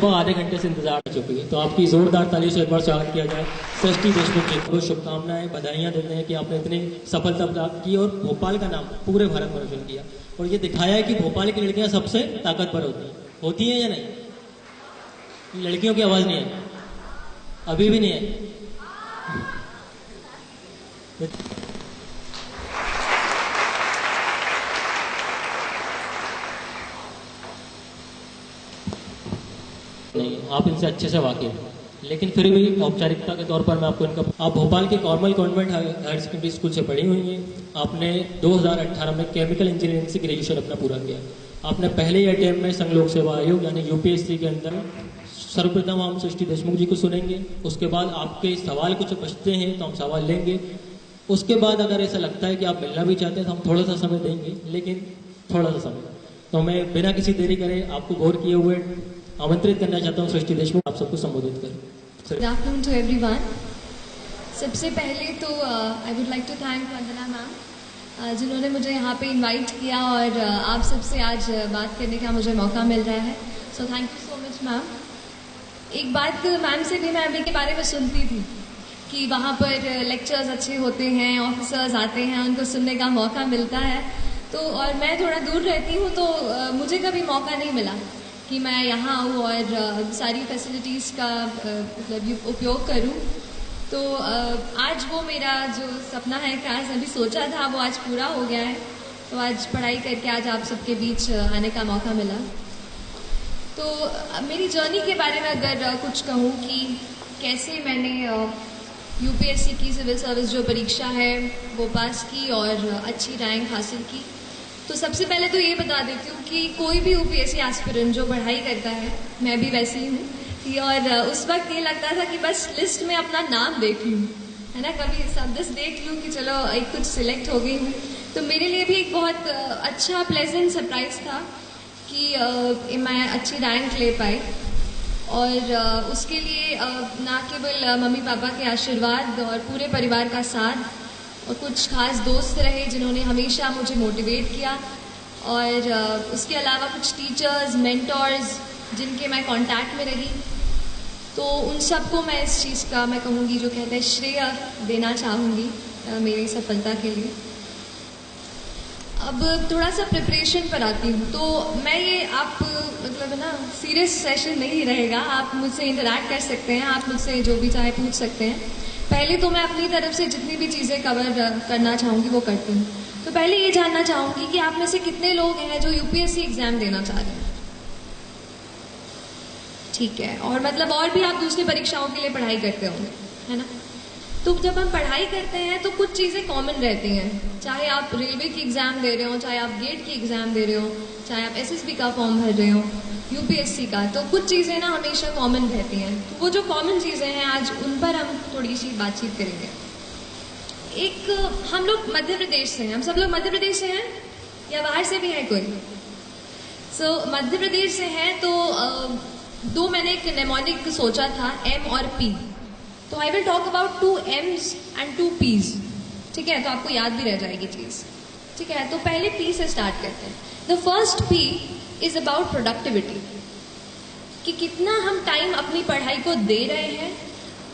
लगभग आधे घंटे से इंतजार कर चुकी है, तो आपकी जोरदार ताली से एक बार स्वागत किया जाए सृष्टि देशमुख जी को। शुभकामनाएं, बधाइयां देते हैं कि आपने इतनी सफलता प्राप्त की और भोपाल का नाम पूरे भारत में रोशन किया, और ये दिखाया है कि भोपाल की लड़कियां सबसे ताकतवर होती हैं या नहीं? लड़कियों की आवाज नहीं है, अभी भी नहीं है। नहीं, आप इनसे अच्छे से वाकिफ हैं, लेकिन फिर भी औपचारिकता के तौर पर मैं आपको इनका, आप भोपाल के कॉर्मल कॉन्वेंट हायर सेकेंडरी स्कूल से पढ़ी हुई हैं। आपने 2018 में केमिकल इंजीनियरिंग से ग्रेजुएशन अपना पूरा किया। आपने पहले ही अटेम्प्ट में संघ लोक सेवा आयोग यानी यूपीएससी के अंदर सर्वप्रथम हम सृष्टि देशमुख जी को सुनेंगे। उसके बाद आपके सवाल कुछ बचते हैं तो हम सवाल लेंगे। उसके बाद अगर ऐसा लगता है कि आप मिलना भी चाहते हैं तो हम थोड़ा सा समय देंगे, लेकिन थोड़ा सा समय। तो मैं बिना किसी देरी करे आपको गौर किए हुए आमंत्रित करना चाहता हूँ सृष्टि देशमुख, आप सबको संबोधित करें। Good afternoon to everyone. सबसे पहले तो I would like to thank Vandana ma'am जिन्होंने मुझे यहाँ पे इनवाइट किया और आप सबसे आज बात करने का मुझे मौका मिल रहा है। So thank you so much ma'am. एक बात मैम से भी मैं अभी के बारे में सुनती थी कि वहाँ पर लेक्चर्स अच्छे होते हैं, ऑफिसर्स आते हैं, उनको सुनने का मौका मिलता है। तो और मैं थोड़ा दूर रहती हूँ तो मुझे कभी मौका नहीं मिला कि मैं यहाँ आऊँ और सारी फैसिलिटीज़ का मतलब उपयोग करूँ। तो आज वो मेरा जो सपना है कि आज अभी सोचा था वो आज पूरा हो गया है। तो आज पढ़ाई करके आज आप सबके बीच आने का मौका मिला। तो मेरी जर्नी के बारे में अगर कुछ कहूँ कि कैसे मैंने यूपीएससी की सिविल सर्विस जो परीक्षा है वो पास की और अच्छी रैंक हासिल की। तो सबसे पहले तो ये बता देती हूँ कि कोई भी यूपीएससी एस्पिरेंट जो पढ़ाई करता है, मैं भी वैसी ही हूँ, और उस वक्त ये लगता था कि बस लिस्ट में अपना नाम देख लूँ, है ना, कभी सब लिस्ट देख लूँ कि चलो एक कुछ सिलेक्ट हो गई हूँ। तो मेरे लिए भी एक बहुत अच्छा प्लेजेंट सरप्राइज था कि मैं अच्छी रैंक ले पाई। और उसके लिए ना केवल मम्मी पापा के आशीर्वाद और पूरे परिवार का साथ और कुछ खास दोस्त रहे जिन्होंने हमेशा मुझे मोटिवेट किया, और उसके अलावा कुछ टीचर्स, मेंटर्स जिनके मैं कांटेक्ट में रही। तो उन सबको मैं इस चीज़ का मैं कहूँगी जो कहते हैं श्रेय देना चाहूँगी मेरी सफलता के लिए। अब थोड़ा सा प्रिपरेशन पर आती हूँ। तो मैं ये आप मतलब है ना सीरियस सेशन नहीं रहेगा, आप मुझसे इंटरैक्ट कर सकते हैं, आप मुझसे जो भी चाहे पूछ सकते हैं। पहले तो मैं अपनी तरफ से जितनी भी चीज़ें कवर करना चाहूँगी वो करती हूँ। तो पहले ये जानना चाहूँगी कि आप में से कितने लोग हैं जो यूपीएससी एग्जाम देना चाह रहे हैं? ठीक है, और मतलब और भी आप दूसरी परीक्षाओं के लिए पढ़ाई करते होंगे, है ना? तो जब हम पढ़ाई करते हैं तो कुछ चीज़ें कॉमन रहती हैं, चाहे आप रेलवे की एग्ज़ाम दे रहे हो, चाहे आप गेट की एग्ज़ाम दे रहे हो, चाहे आप एसएसबी का फॉर्म भर रहे हो, यूपीएससी का, तो कुछ चीज़ें ना हमेशा कॉमन रहती हैं। तो वो जो कॉमन चीज़ें हैं आज उन पर हम थोड़ी सी बातचीत करेंगे। एक, हम लोग मध्य प्रदेश से हैं, हम सब लोग मध्य प्रदेश से हैं या बाहर से भी है कोई? मध्य प्रदेश से हैं तो दो मैंने एक नेमोनिक सोचा था, एम और पी। तो I will talk about 2 M's and 2 P's। ठीक है, तो आपको याद भी रह जाएगी चीज़। ठीक है, तो पहले P से स्टार्ट करते हैं। The first P is about productivity, कि कितना हम टाइम अपनी पढ़ाई को दे रहे हैं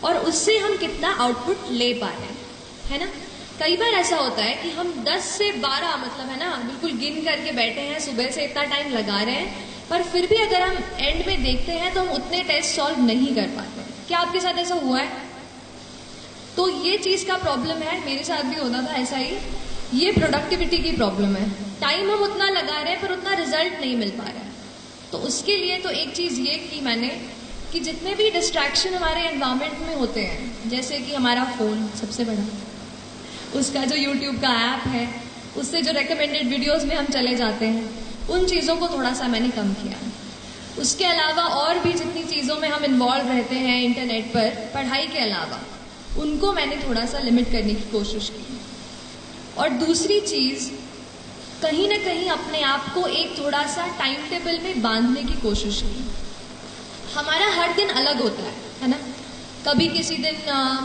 और उससे हम कितना आउटपुट ले पा रहे हैं, है ना? कई बार ऐसा होता है कि हम 10 से 12 मतलब है ना बिल्कुल गिन करके बैठे हैं, सुबह से इतना टाइम लगा रहे हैं, पर फिर भी अगर हम एंड में देखते हैं तो हम उतने टेस्ट सॉल्व नहीं कर पाते। क्या आपके साथ ऐसा हुआ है? तो ये चीज़ का प्रॉब्लम है, मेरे साथ भी होता था ऐसा ही। ये प्रोडक्टिविटी की प्रॉब्लम है, टाइम हम उतना लगा रहे हैं पर उतना रिजल्ट नहीं मिल पा रहा है। तो उसके लिए तो एक चीज़ ये की मैंने कि जितने भी डिस्ट्रैक्शन हमारे एनवायरनमेंट में होते हैं, जैसे कि हमारा फ़ोन सबसे बड़ा, उसका जो यूट्यूब का ऐप है, उससे जो रिकमेंडेड वीडियोस में हम चले जाते हैं, उन चीज़ों को थोड़ा सा मैंने कम किया। उसके अलावा और भी जितनी चीज़ों में हम इन्वॉल्व रहते हैं इंटरनेट पर पढ़ाई के अलावा, उनको मैंने थोड़ा सा लिमिट करने की कोशिश की। और दूसरी चीज़, कहीं ना कहीं अपने आप को एक थोड़ा सा टाइम टेबल में बांधने की कोशिश की। हमारा हर दिन अलग होता है ना? कभी किसी दिन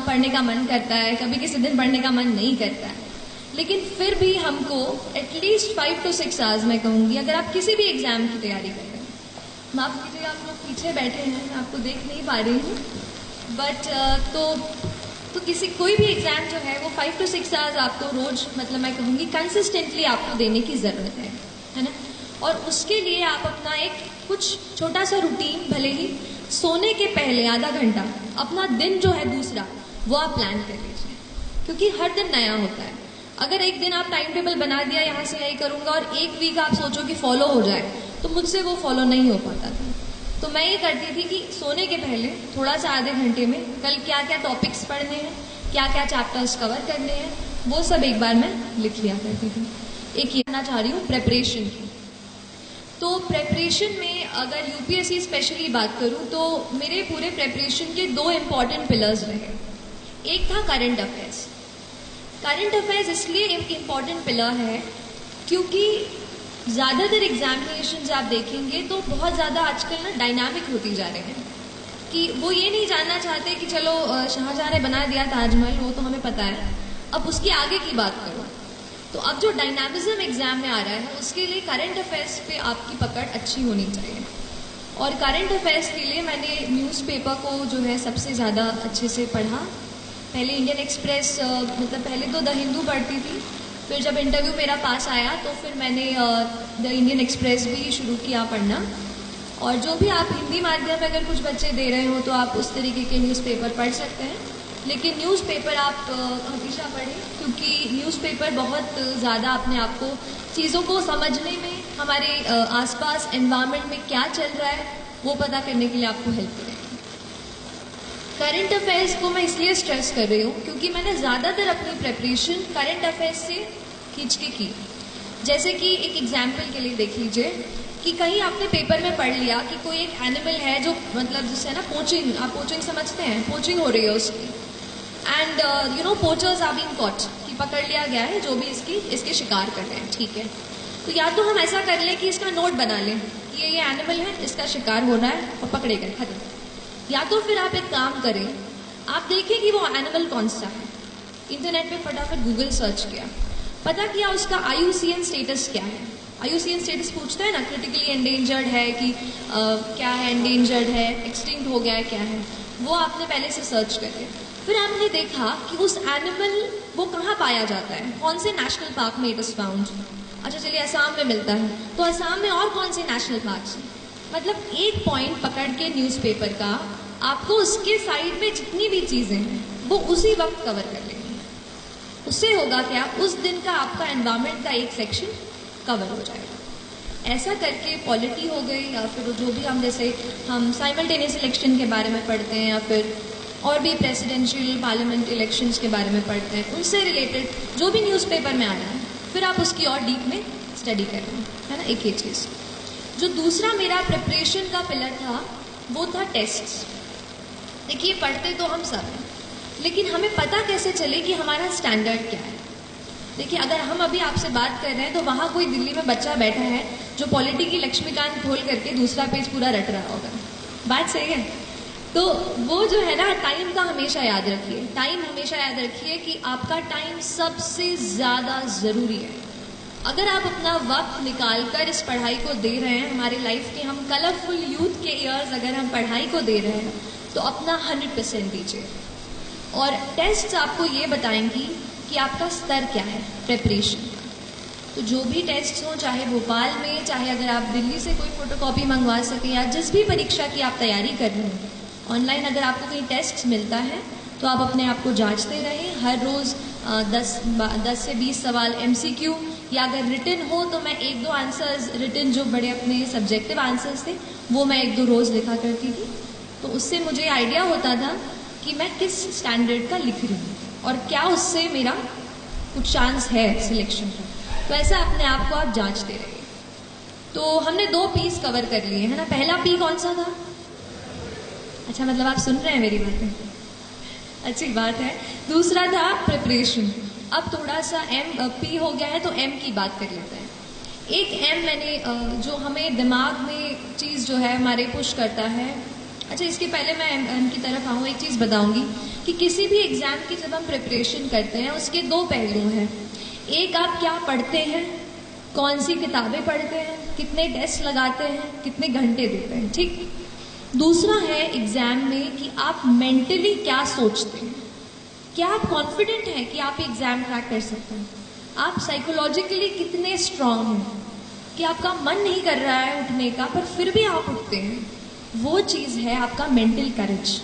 पढ़ने का मन करता है, कभी किसी दिन पढ़ने का मन नहीं करता है, लेकिन फिर भी हमको एटलीस्ट 5 to 6 आवर्स मैं कहूँगी, अगर आप किसी भी एग्ज़ाम की तैयारी कर रहे हैं माफ़ कीजिएगा, आप लोग पीछे बैठे हैं, मैं आपको देख नहीं पा रही हूँ, बट तो कोई भी एग्ज़ाम जो है वो 5 to 6 आवर्स आपको रोज़, मतलब मैं कहूँगी कंसिस्टेंटली आपको देने की ज़रूरत है ना। और उसके लिए आप अपना एक कुछ छोटा सा रूटीन, भले ही सोने के पहले आधा घंटा अपना दिन जो है दूसरा वो आप प्लान कर लीजिए, क्योंकि हर दिन नया होता है। अगर एक दिन आप टाइम टेबल बना दिया, यहाँ से यही करूँगा, और एक वीक आप सोचो कि फॉलो हो जाए, तो मुझसे वो फॉलो नहीं हो पाता था। तो मैं ये करती थी कि सोने के पहले थोड़ा सा आधे घंटे में कल क्या क्या टॉपिक्स पढ़ने हैं, क्या क्या चैप्टर्स कवर करने हैं, वो सब एक बार मैं लिख लिया करती थी। एक ये करना चाह रही हूँ प्रेपरेशन की। तो प्रेपरेशन में अगर यूपीएससी स्पेशली बात करूँ तो मेरे पूरे प्रेपरेशन के 2 इम्पॉर्टेंट पिलर्स रहे। एक था करंट अफेयर्स। करंट अफेयर्स इसलिए एक इम्पॉर्टेंट पिलर है क्योंकि ज़्यादातर एग्जामिनेशंस आप देखेंगे तो बहुत ज़्यादा आजकल ना डायनामिक होती जा रहे हैं, कि वो ये नहीं जानना चाहते कि चलो शाहजहां ने बना दिया ताजमहल, वो तो हमें पता है, अब उसकी आगे की बात करो। तो अब जो डायनामिज्म एग्जाम में आ रहा है उसके लिए करंट अफेयर्स पे आपकी पकड़ अच्छी होनी चाहिए। और करंट अफेयर्स के लिए मैंने न्यूज़पेपर को जो है सबसे ज़्यादा अच्छे से पढ़ा। पहले इंडियन एक्सप्रेस, मतलब पहले तो द हिंदू पढ़ती थी, फिर जब इंटरव्यू मेरा पास आया तो फिर मैंने द इंडियन एक्सप्रेस भी शुरू किया पढ़ना। और जो भी आप हिंदी माध्यम में अगर कुछ बच्चे दे रहे हो तो आप उस तरीके के न्यूज़पेपर पढ़ सकते हैं, लेकिन न्यूज़पेपर आप हमेशा पढ़ें, क्योंकि न्यूज़पेपर बहुत ज़्यादा अपने आप को चीज़ों को समझने में, हमारे आसपास एनवायरनमेंट में क्या चल रहा है वो पता करने के लिए आपको हेल्प करेंगे। करंट अफेयर्स को मैं इसलिए स्ट्रेस कर रही हूँ क्योंकि मैंने ज़्यादातर अपनी प्रेपरेशन करंट अफेयर्स से खींच के की। जैसे कि एक एग्जाम्पल के लिए देख लीजिए कि कहीं आपने पेपर में पढ़ लिया कि कोई एक एनिमल है जो, मतलब जिससे ना पोचिंग, आप पोचिंग समझते हैं, पोचिंग हो रही है उसकी, and you know poachers are being caught, कि पकड़ लिया गया है जो भी इसके शिकार कर रहे हैं, ठीक है। तो या तो हम ऐसा कर लें कि इसका नोट बना लें कि ये एनिमल है, इसका शिकार हो रहा है और पकड़े गए, खत्म। या तो फिर आप एक काम करें, आप देखें कि वो एनिमल कौन सा है, इंटरनेट पे फटाफट गूगल सर्च किया, पता किया उसका IUCN स्टेटस क्या है। IUCN स्टेटस पूछता है ना, क्रिटिकली एंडेंजर्ड है कि क्या है, एंडेंजर्ड है, एक्सटिंक्ट हो गया है, क्या है, वो आपने पहले से सर्च करके फिर आपने देखा कि उस एनिमल वो कहाँ पाया जाता है, कौन से नेशनल पार्क में इट इज फाउंड। अच्छा चलिए असम में मिलता है, तो असम में और कौन से नेशनल पार्क हैं। मतलब एक पॉइंट पकड़ के न्यूज़पेपर का आपको उसके साइड में जितनी भी चीज़ें हैं वो उसी वक्त कवर कर लेंगे। उससे होगा क्या, उस दिन का आपका एनवायरनमेंट का एक सेक्शन कवर हो जाएगा। ऐसा करके पॉलिटी हो गई, या फिर जो भी हम, जैसे हम साइमल्टेनियस इलेक्शन के बारे में पढ़ते हैं, या फिर और भी प्रेसिडेंशियल पार्लियामेंट इलेक्शंस के बारे में पढ़ते हैं, उनसे रिलेटेड जो भी न्यूज़पेपर में आ रहा है, फिर आप उसकी और डीप में स्टडी कर रहे हैं, है ना। एक ये चीज़। जो दूसरा मेरा प्रिपरेशन का पिलर था वो था टेस्ट्स। देखिए पढ़ते तो हम सब हैं, लेकिन हमें पता कैसे चले कि हमारा स्टैंडर्ड क्या है। देखिए अगर हम अभी आपसे बात कर रहे हैं तो वहाँ कोई दिल्ली में बच्चा बैठा है जो पॉलिटी की लक्ष्मीकांत खोल करके दूसरा पेज पूरा रट रहा होगा, बात सही है। तो वो जो है ना, टाइम का हमेशा याद रखिए, टाइम हमेशा याद रखिए कि आपका टाइम सबसे ज़्यादा ज़रूरी है। अगर आप अपना वक्त निकाल कर इस पढ़ाई को दे रहे हैं, हमारे लाइफ के हम कलरफुल यूथ के ईयर्स अगर हम पढ़ाई को दे रहे हैं तो अपना 100% दीजिए। और टेस्ट्स आपको ये बताएंगी कि आपका स्तर क्या है प्रेपरेशन। तो जो भी टेस्ट्स हों, चाहे भोपाल में, चाहे अगर आप दिल्ली से कोई फोटोकॉपी मंगवा सकें, या जिस भी परीक्षा की आप तैयारी कर रहे हैं, ऑनलाइन अगर आपको कहीं टेस्ट मिलता है तो आप अपने आप को जांचते रहें। हर रोज़ 10 से 20 सवाल MCQ, या अगर रिटन हो तो मैं 1-2 आंसर्स रिटन, जो बड़े अपने सब्जेक्टिव आंसर्स थे, वो मैं 1-2 रोज़ लिखा करती थी। तो उससे मुझे आइडिया होता था कि मैं किस स्टैंडर्ड का लिख रही हूँ और क्या उससे मेरा कुछ चांस है सिलेक्शन का। तो ऐसा अपने आप को आप जांचते रहिए। तो हमने 2 पीस कवर कर लिए, है ना। पहला पी कौन सा था? अच्छा, मतलब आप सुन रहे हैं मेरी बातें, अच्छी बात है। दूसरा था प्रिपरेशन। अब थोड़ा सा P हो गया है तो M की बात कर लेते हैं। एक M मैंने जो हमें दिमाग में चीज़ जो है हमारे पुश करता है। अच्छा, इसके पहले मैं M की तरफ आऊँ, एक चीज़ बताऊंगी कि किसी भी एग्ज़ाम की जब हम प्रिपरेशन करते हैं उसके 2 पहलू हैं। एक, आप क्या पढ़ते हैं, कौन सी किताबें पढ़ते हैं, कितने टेस्ट लगाते हैं, कितने घंटे देते हैं, ठीक। दूसरा है एग्जाम में कि आप मेंटली क्या सोचते हैं, क्या आप कॉन्फिडेंट हैं कि आप एग्जाम क्रैक कर सकते हैं, आप साइकोलॉजिकली कितने स्ट्रांग हैं कि आपका मन नहीं कर रहा है उठने का पर फिर भी आप उठते हैं। वो चीज़ है आपका मेंटल करेज,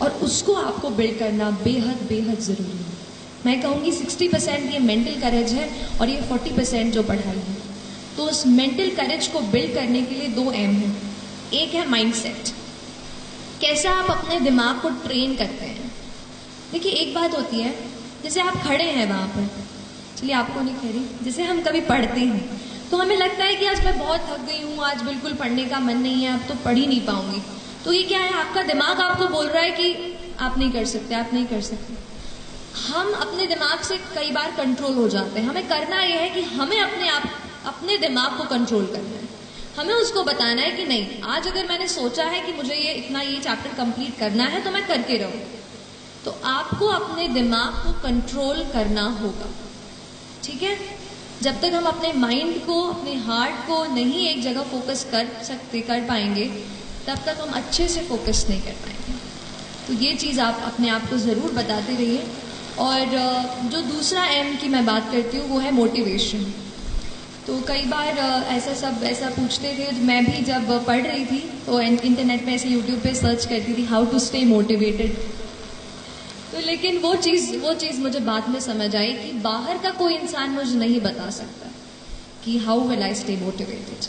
और उसको आपको बिल्ड करना बेहद बेहद ज़रूरी है। मैं कहूँगी 60% ये मेंटल करेज है और ये 40% जो पढ़ाई है। तो उस मेंटल करेज को बिल्ड करने के लिए 2 एम हैं। एक है माइंडसेट, कैसा आप अपने दिमाग को ट्रेन करते हैं। देखिए एक बात होती है, जैसे आप खड़े हैं वहाँ पर, चलिए आपको नहीं कह रही, जैसे हम कभी पढ़ते हैं तो हमें लगता है कि आज मैं बहुत थक गई हूँ, आज बिल्कुल पढ़ने का मन नहीं है, अब तो पढ़ ही नहीं पाऊंगी। तो ये क्या है, आपका दिमाग आपको बोल रहा है कि आप नहीं कर सकते, आप नहीं कर सकते। हम अपने दिमाग से कई बार कंट्रोल हो जाते हैं। हमें करना यह है कि हमें अपने दिमाग को कंट्रोल करना है। हमें उसको बताना है कि नहीं, आज अगर मैंने सोचा है कि मुझे ये चैप्टर कंप्लीट करना है तो मैं करके रहूँ। तो आपको अपने दिमाग को कंट्रोल करना होगा, ठीक है। जब तक हम अपने माइंड को, अपने हार्ट को नहीं एक जगह फोकस कर पाएंगे, तब तक हम अच्छे से फोकस नहीं कर पाएंगे। तो ये चीज़ आप अपने आप को ज़रूर बताते रहिए। और जो दूसरा एम की मैं बात करती हूँ वो है मोटिवेशन। तो कई बार ऐसा पूछते थे, मैं भी जब पढ़ रही थी तो इंटरनेट पे ऐसे यूट्यूब पे सर्च करती थी हाउ टू स्टे मोटिवेटेड। तो लेकिन वो चीज़ मुझे बाद में समझ आई कि बाहर का कोई इंसान मुझे नहीं बता सकता कि how will I stay motivated.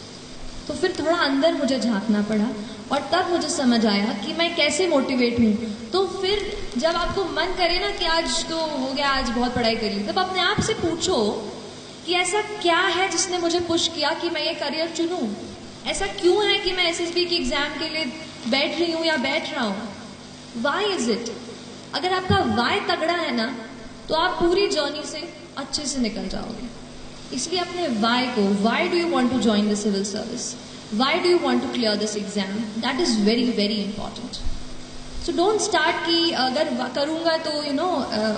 तो फिर थोड़ा अंदर मुझे झांकना पड़ा और तब मुझे समझ आया कि मैं कैसे मोटिवेट हूँ। तो फिर जब आपको मन करे ना कि आज तो हो गया, आज बहुत पढ़ाई कर ली, तब अपने आप से पूछो कि ऐसा क्या है जिसने मुझे पुश किया कि मैं ये करियर चुनूं। ऐसा क्यों है कि मैं एसएसबी के एग्जाम के लिए बैठ रही हूँ या बैठ रहा हूँ। Why is it. अगर आपका वाई तगड़ा है ना तो आप पूरी जर्नी से अच्छे से निकल जाओगे। इसलिए अपने वाई को, why do you want to join the civil service, why do you want to clear this exam, that is very very important. So don't start कि अगर करूँगा तो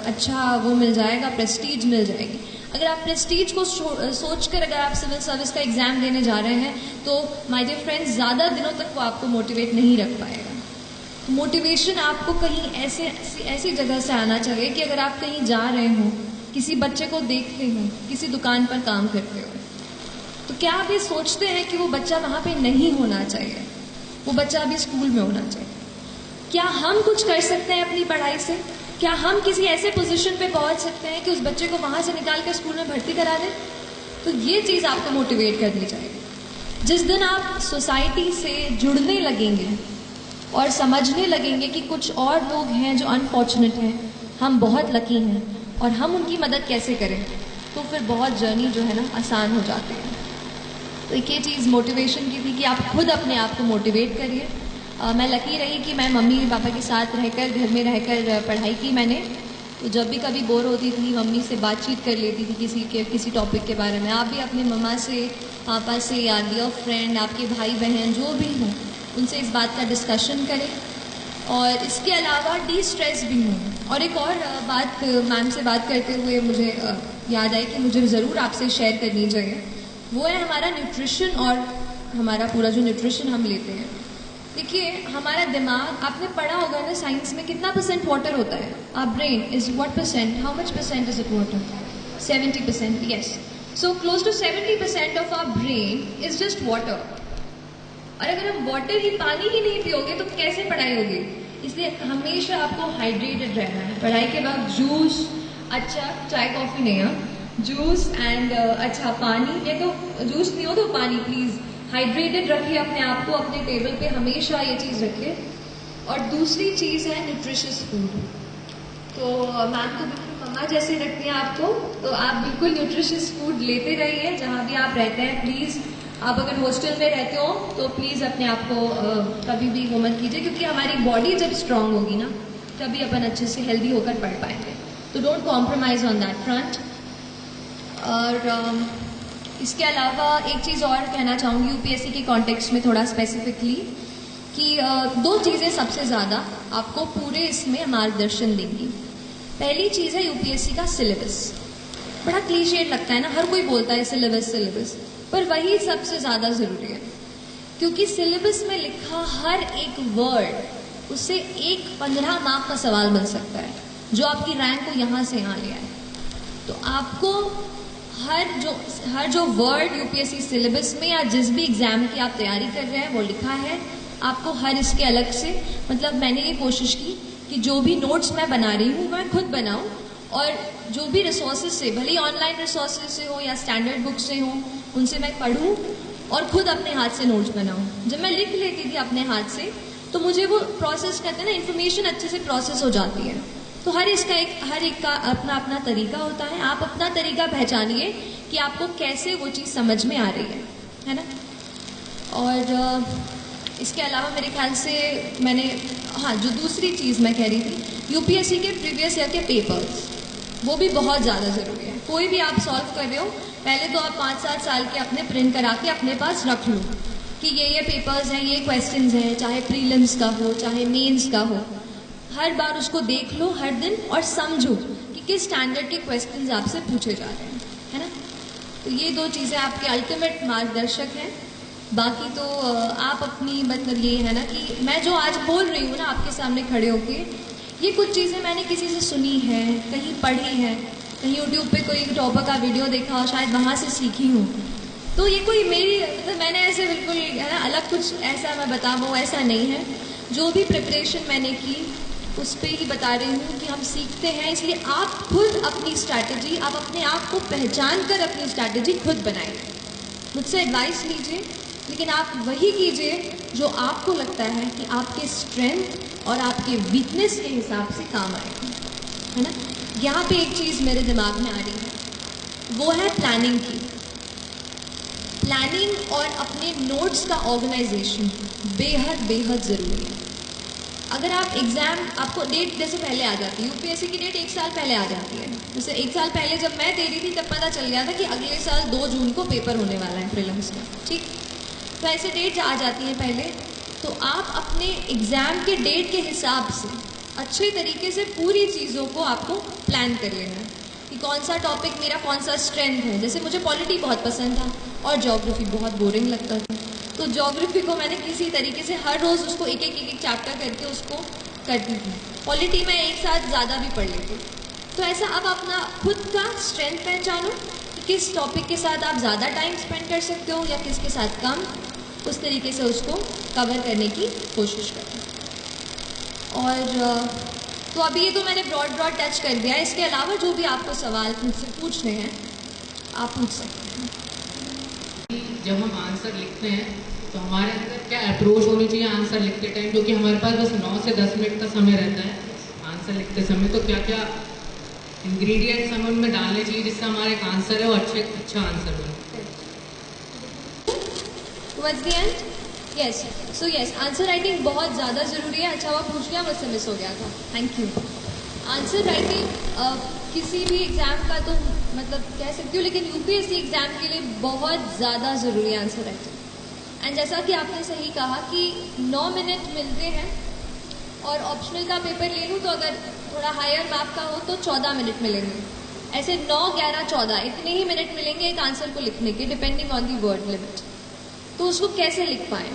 अच्छा वो मिल जाएगा, प्रेस्टीज मिल जाएगी। अगर आप प्रेस्टीज को सोचकर अगर आप सिविल सर्विस का एग्जाम देने जा रहे हैं तो माय डियर फ्रेंड्स, ज़्यादा दिनों तक वो आपको मोटिवेट नहीं रख पाएगा। मोटिवेशन आपको कहीं ऐसी जगह से आना चाहिए कि अगर आप कहीं जा रहे हो, किसी बच्चे को देखते हो, किसी दुकान पर काम करते हो, तो क्या आप ये सोचते हैं कि वो बच्चा वहाँ पे नहीं होना चाहिए, वो बच्चा अभी स्कूल में होना चाहिए। क्या हम कुछ कर सकते हैं अपनी पढ़ाई से? क्या हम किसी ऐसे पोजीशन पे पहुँच सकते हैं कि उस बच्चे को वहाँ से निकाल कर स्कूल में भर्ती करा दें? तो ये चीज़ आपको मोटिवेट करनी चाहिए। जिस दिन आप सोसाइटी से जुड़ने लगेंगे और समझने लगेंगे कि कुछ और लोग हैं जो अनफॉर्चुनेट हैं, हम बहुत लकी हैं और हम उनकी मदद कैसे करें, तो फिर बहुत जर्नी जो है ना आसान हो जाती है। तो एक ये चीज़ मोटिवेशन की थी कि आप खुद अपने आप को मोटिवेट करिए। मैं लकी रही कि मैं मम्मी पापा के साथ रहकर, घर में रहकर पढ़ाई की मैंने। तो जब भी कभी बोर होती थी मम्मी से बातचीत कर लेती थी किसी टॉपिक के बारे में। आप भी अपने मम्मा से, पापा से या डियर फ्रेंड, आपके भाई बहन जो भी हों, उनसे इस बात का डिस्कशन करें। और इसके अलावा डी-स्ट्रेस भी हों। और एक और बात मैम से बात करते हुए मुझे याद आई कि मुझे ज़रूर आपसे शेयर करनी चाहिए, वो है हमारा न्यूट्रिशन और हमारा पूरा जो न्यूट्रिशन हम लेते हैं। देखिए हमारा दिमाग, आपने पढ़ा होगा ना साइंस में, कितना % वाटर होता है? Our brain is what %? How much % is it water? 70%, yes. So close to 70% of our brain is just water. और अगर हम वाटर ही, पानी ही नहीं पियोगे तो कैसे पढ़ाई होगी? इसलिए हमेशा आपको हाइड्रेटेड रहना है। पढ़ाई के वक्त जूस, अच्छा चाय कॉफ़ी नहीं है, जूस एंड अच्छा पानी, या तो जूस नहीं हो तो पानी, प्लीज़ हाइड्रेटेड रखिए अपने आप को, अपने टेबल पे हमेशा ये चीज़ रखिए। और दूसरी चीज़ है न्यूट्रिशियस फूड। तो मैम तो बिल्कुल मम्मा जैसे रखती हैं आपको, तो आप बिल्कुल न्यूट्रिशियस फूड लेते रहिए जहाँ भी आप रहते हैं। प्लीज़ आप अगर हॉस्टल में रहते हो तो प्लीज़ अपने आप को कभी भी वो मत कीजिए, क्योंकि हमारी बॉडी जब स्ट्रांग होगी ना तभी अपन अच्छे से हेल्दी होकर पढ़ पाएंगे। तो don't compromise on that front. और इसके अलावा एक चीज़ और कहना चाहूँगी यूपीएससी के कॉन्टेक्स्ट में थोड़ा स्पेसिफिकली, कि 2 चीज़ें सबसे ज़्यादा आपको पूरे इसमें मार्गदर्शन देंगी। पहली चीज़ है यूपीएससी का सिलेबस। बड़ा क्लीशेड लगता है ना, हर कोई बोलता है सिलेबस सिलेबस, पर वही सबसे ज़्यादा ज़रूरी है, क्योंकि सिलेबस में लिखा हर एक वर्ड उससे एक 15 मार्क का सवाल बन सकता है, जो आपकी रैंक को यहाँ से यहाँ ले आए। तो आपको हर जो वर्ड यूपीएससी सिलेबस में या जिस भी एग्जाम की आप तैयारी कर रहे हैं वो लिखा है, आपको हर इसके अलग से, मतलब मैंने ये कोशिश की कि जो भी नोट्स मैं बना रही हूँ मैं खुद बनाऊँ, और जो भी रिसोर्सेज से, भले ही ऑनलाइन रिसोर्सेज से हो या स्टैंडर्ड बुक से हो, उनसे मैं पढ़ूँ और खुद अपने हाथ से नोट्स बनाऊँ। जब मैं लिख लेती थी अपने हाथ से तो मुझे वो प्रोसेस करते हैं ना, इन्फॉर्मेशन अच्छे से प्रोसेस हो जाती है। तो हर एक का अपना अपना तरीका होता है, आप अपना तरीका पहचानिए कि आपको कैसे वो चीज़ समझ में आ रही है ना। और इसके अलावा मेरे ख्याल से मैंने, हाँ, जो दूसरी चीज़ मैं कह रही थी, यूपीएससी के प्रीवियस ईयर के पेपर्स, वो भी बहुत ज़्यादा ज़रूरी है। कोई भी आप सॉल्व कर रहे हो, पहले तो आप 5-7 साल के अपने प्रिंट करा के अपने पास रख लो कि ये पेपर्स हैं, ये क्वेश्चंस हैं, चाहे प्रीलिम्स का हो चाहे मेंस का हो, हर बार उसको देख लो हर दिन और समझो कि किस स्टैंडर्ड के क्वेश्चंस आपसे पूछे जा रहे हैं, है ना। तो ये 2 चीज़ें आपके अल्टीमेट मार्गदर्शक हैं। बाकी तो आप अपनी, मतलब ये है ना कि मैं जो आज बोल रही हूँ ना आपके सामने खड़े होके, ये कुछ चीज़ें मैंने किसी से सुनी है, कहीं पढ़ी है, कहीं यूट्यूब पे कोई टॉपर का वीडियो देखा और शायद वहाँ से सीखी हूँ। तो ये कोई मेरी, मतलब मैंने ऐसे बिल्कुल, है ना, अलग कुछ ऐसा मैं बता पाऊँ ऐसा नहीं है। जो भी प्रिपरेशन मैंने की उस पर ही बता रही हूँ कि हम सीखते हैं, इसलिए आप खुद अपनी स्ट्रैटेजी, आप अपने आप को पहचान कर अपनी स्ट्रैटेजी खुद बनाएं। मुझसे एडवाइस लीजिए, लेकिन आप वही कीजिए जो आपको लगता है कि आपके स्ट्रेंथ और आपके वीकनेस के हिसाब से काम आएगा, है ना। यहाँ पे एक चीज़ मेरे दिमाग में आ रही है, वो है प्लानिंग की। प्लानिंग और अपने नोट्स का ऑर्गेनाइजेशन बेहद ज़रूरी है। अगर आप एग्ज़ाम, आपको डेट जैसे पहले आ जाती है, यूपीएससी की डेट 1 साल पहले आ जाती है। जैसे 1 साल पहले जब मैं दे रही थी तब पता चल गया था कि अगले साल 2 जून को पेपर होने वाला है प्रीलिम्स का, ठीक। तो ऐसे डेट आ जाती हैं पहले, तो आप अपने एग्ज़ाम के डेट के हिसाब से अच्छे तरीके से पूरी चीज़ों को आपको प्लान कर लेना है कि कौन सा टॉपिक मेरा कौन सा स्ट्रेंथ है। जैसे मुझे पॉलिटी बहुत पसंद था और ज्योग्राफी बहुत बोरिंग लगता था, तो ज्योग्राफी को मैंने किसी तरीके से हर रोज़ उसको एक एक चैप्टर करके उसको करती थी। पॉलिटी में एक साथ ज़्यादा भी पढ़ लेती। तो ऐसा अब अपना खुद का स्ट्रेंथ पहचानो कि किस टॉपिक के साथ आप ज़्यादा टाइम स्पेंड कर सकते हो या किसके साथ कम, उस तरीके से उसको कवर करने की कोशिश करें। और तो अभी ये तो मैंने ब्रॉड टच कर दिया है। इसके अलावा जो भी आपको सवाल मुझसे पूछने हैं आप पूछ सकते हैं। जब हम आंसर लिखते हैं तो हमारे अंदर क्या अप्रोच होनी चाहिए आंसर लिखते टाइम, क्योंकि हमारे पास बस 9 से 10 मिनट का समय रहता है आंसर लिखते समय, तो क्या क्या इंग्रेडिएंट्स हमें उनमें डालने चाहिए जिससे हमारा एक आंसर है वो अच्छा आंसर बने। Towards the end? Yes. So yes, answer writing बहुत ज़्यादा ज़रूरी है। अच्छा हुआ पूछ लिया, मुझसे मिस हो गया था, थैंक यू। आंसर राइटिंग किसी भी एग्ज़ाम का तो मतलब कह सकती हूँ, लेकिन यूपीएससी एग्ज़ाम के लिए बहुत ज़्यादा ज़रूरी है आंसर राइटिंग। एंड जैसा कि आपने सही कहा कि 9 मिनट मिलते हैं, और ऑप्शनल का पेपर ले लूँ तो अगर थोड़ा हायर मार्क का हो तो 14 मिनट मिलेंगे। ऐसे 9, 11, 14 इतने ही मिनट मिलेंगे एक आंसर को लिखने के, depending on the word limit. तो उसको कैसे लिख पाएँ?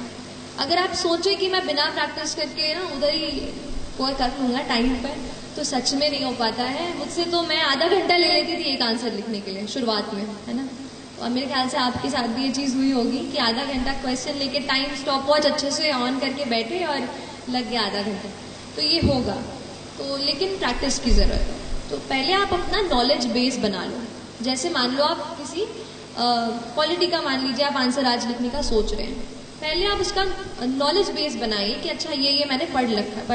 अगर आप सोचें कि मैं बिना प्रैक्टिस करके ना उधर ही कोई कर लूँगा टाइम पर, तो सच में नहीं हो पाता है। मुझसे तो मैं आधा घंटा ले लेती थी एक आंसर लिखने के लिए शुरुआत में, है ना। और मेरे ख्याल से आपके साथ भी ये चीज़ हुई होगी कि आधा घंटा क्वेश्चन लेके टाइम स्टॉप वॉच अच्छे से ऑन करके बैठे और लग गया आधा घंटा। तो ये होगा, तो लेकिन प्रैक्टिस की ज़रूरत है। तो पहले आप अपना नॉलेज बेस बना लो। जैसे मान लो आप किसी पॉलिटी का मान लीजिए आप आंसर आज लिखने का सोच रहे हैं, पहले आप उसका नॉलेज बेस बनाइए कि अच्छा ये मैंने पढ़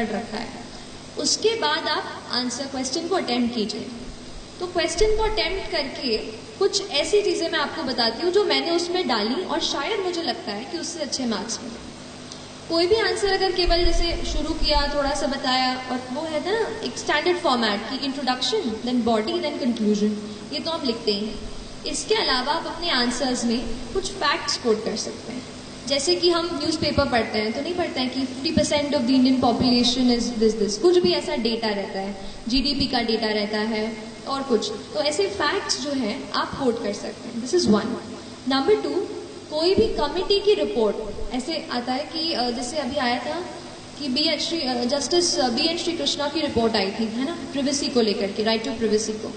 रखा है। उसके बाद आप आंसर क्वेश्चन को अटेम्प्ट कीजिए। तो क्वेश्चन को अटेम्प्ट करके कुछ ऐसी चीज़ें मैं आपको बताती हूँ जो मैंने उसमें डाली और शायद मुझे लगता है कि उससे अच्छे मार्क्स मिले। कोई भी आंसर अगर केवल जैसे शुरू किया, थोड़ा सा बताया, और वो है ना एक स्टैंडर्ड फॉर्मेट की introduction, then body, then conclusion, ये तो हम लिखते ही हैं। इसके अलावा आप अपने आंसर्स में कुछ फैक्ट्स कोट कर सकते हैं। जैसे कि हम न्यूज़पेपर पढ़ते हैं तो नहीं पढ़ते हैं कि 50% of the Indian population is this, कुछ भी ऐसा डेटा रहता है, जीडीपी का डेटा रहता है, और कुछ, तो ऐसे फैक्ट्स जो हैं आप कोट कर सकते हैं। This is one. नंबर 2, कोई भी कमिटी की रिपोर्ट ऐसे आता है कि जैसे अभी आया था कि justice B N Shri Krishna की रिपोर्ट आई थी, है ना, प्रिवेसी को लेकर के, राइट टू प्रिवेसी को,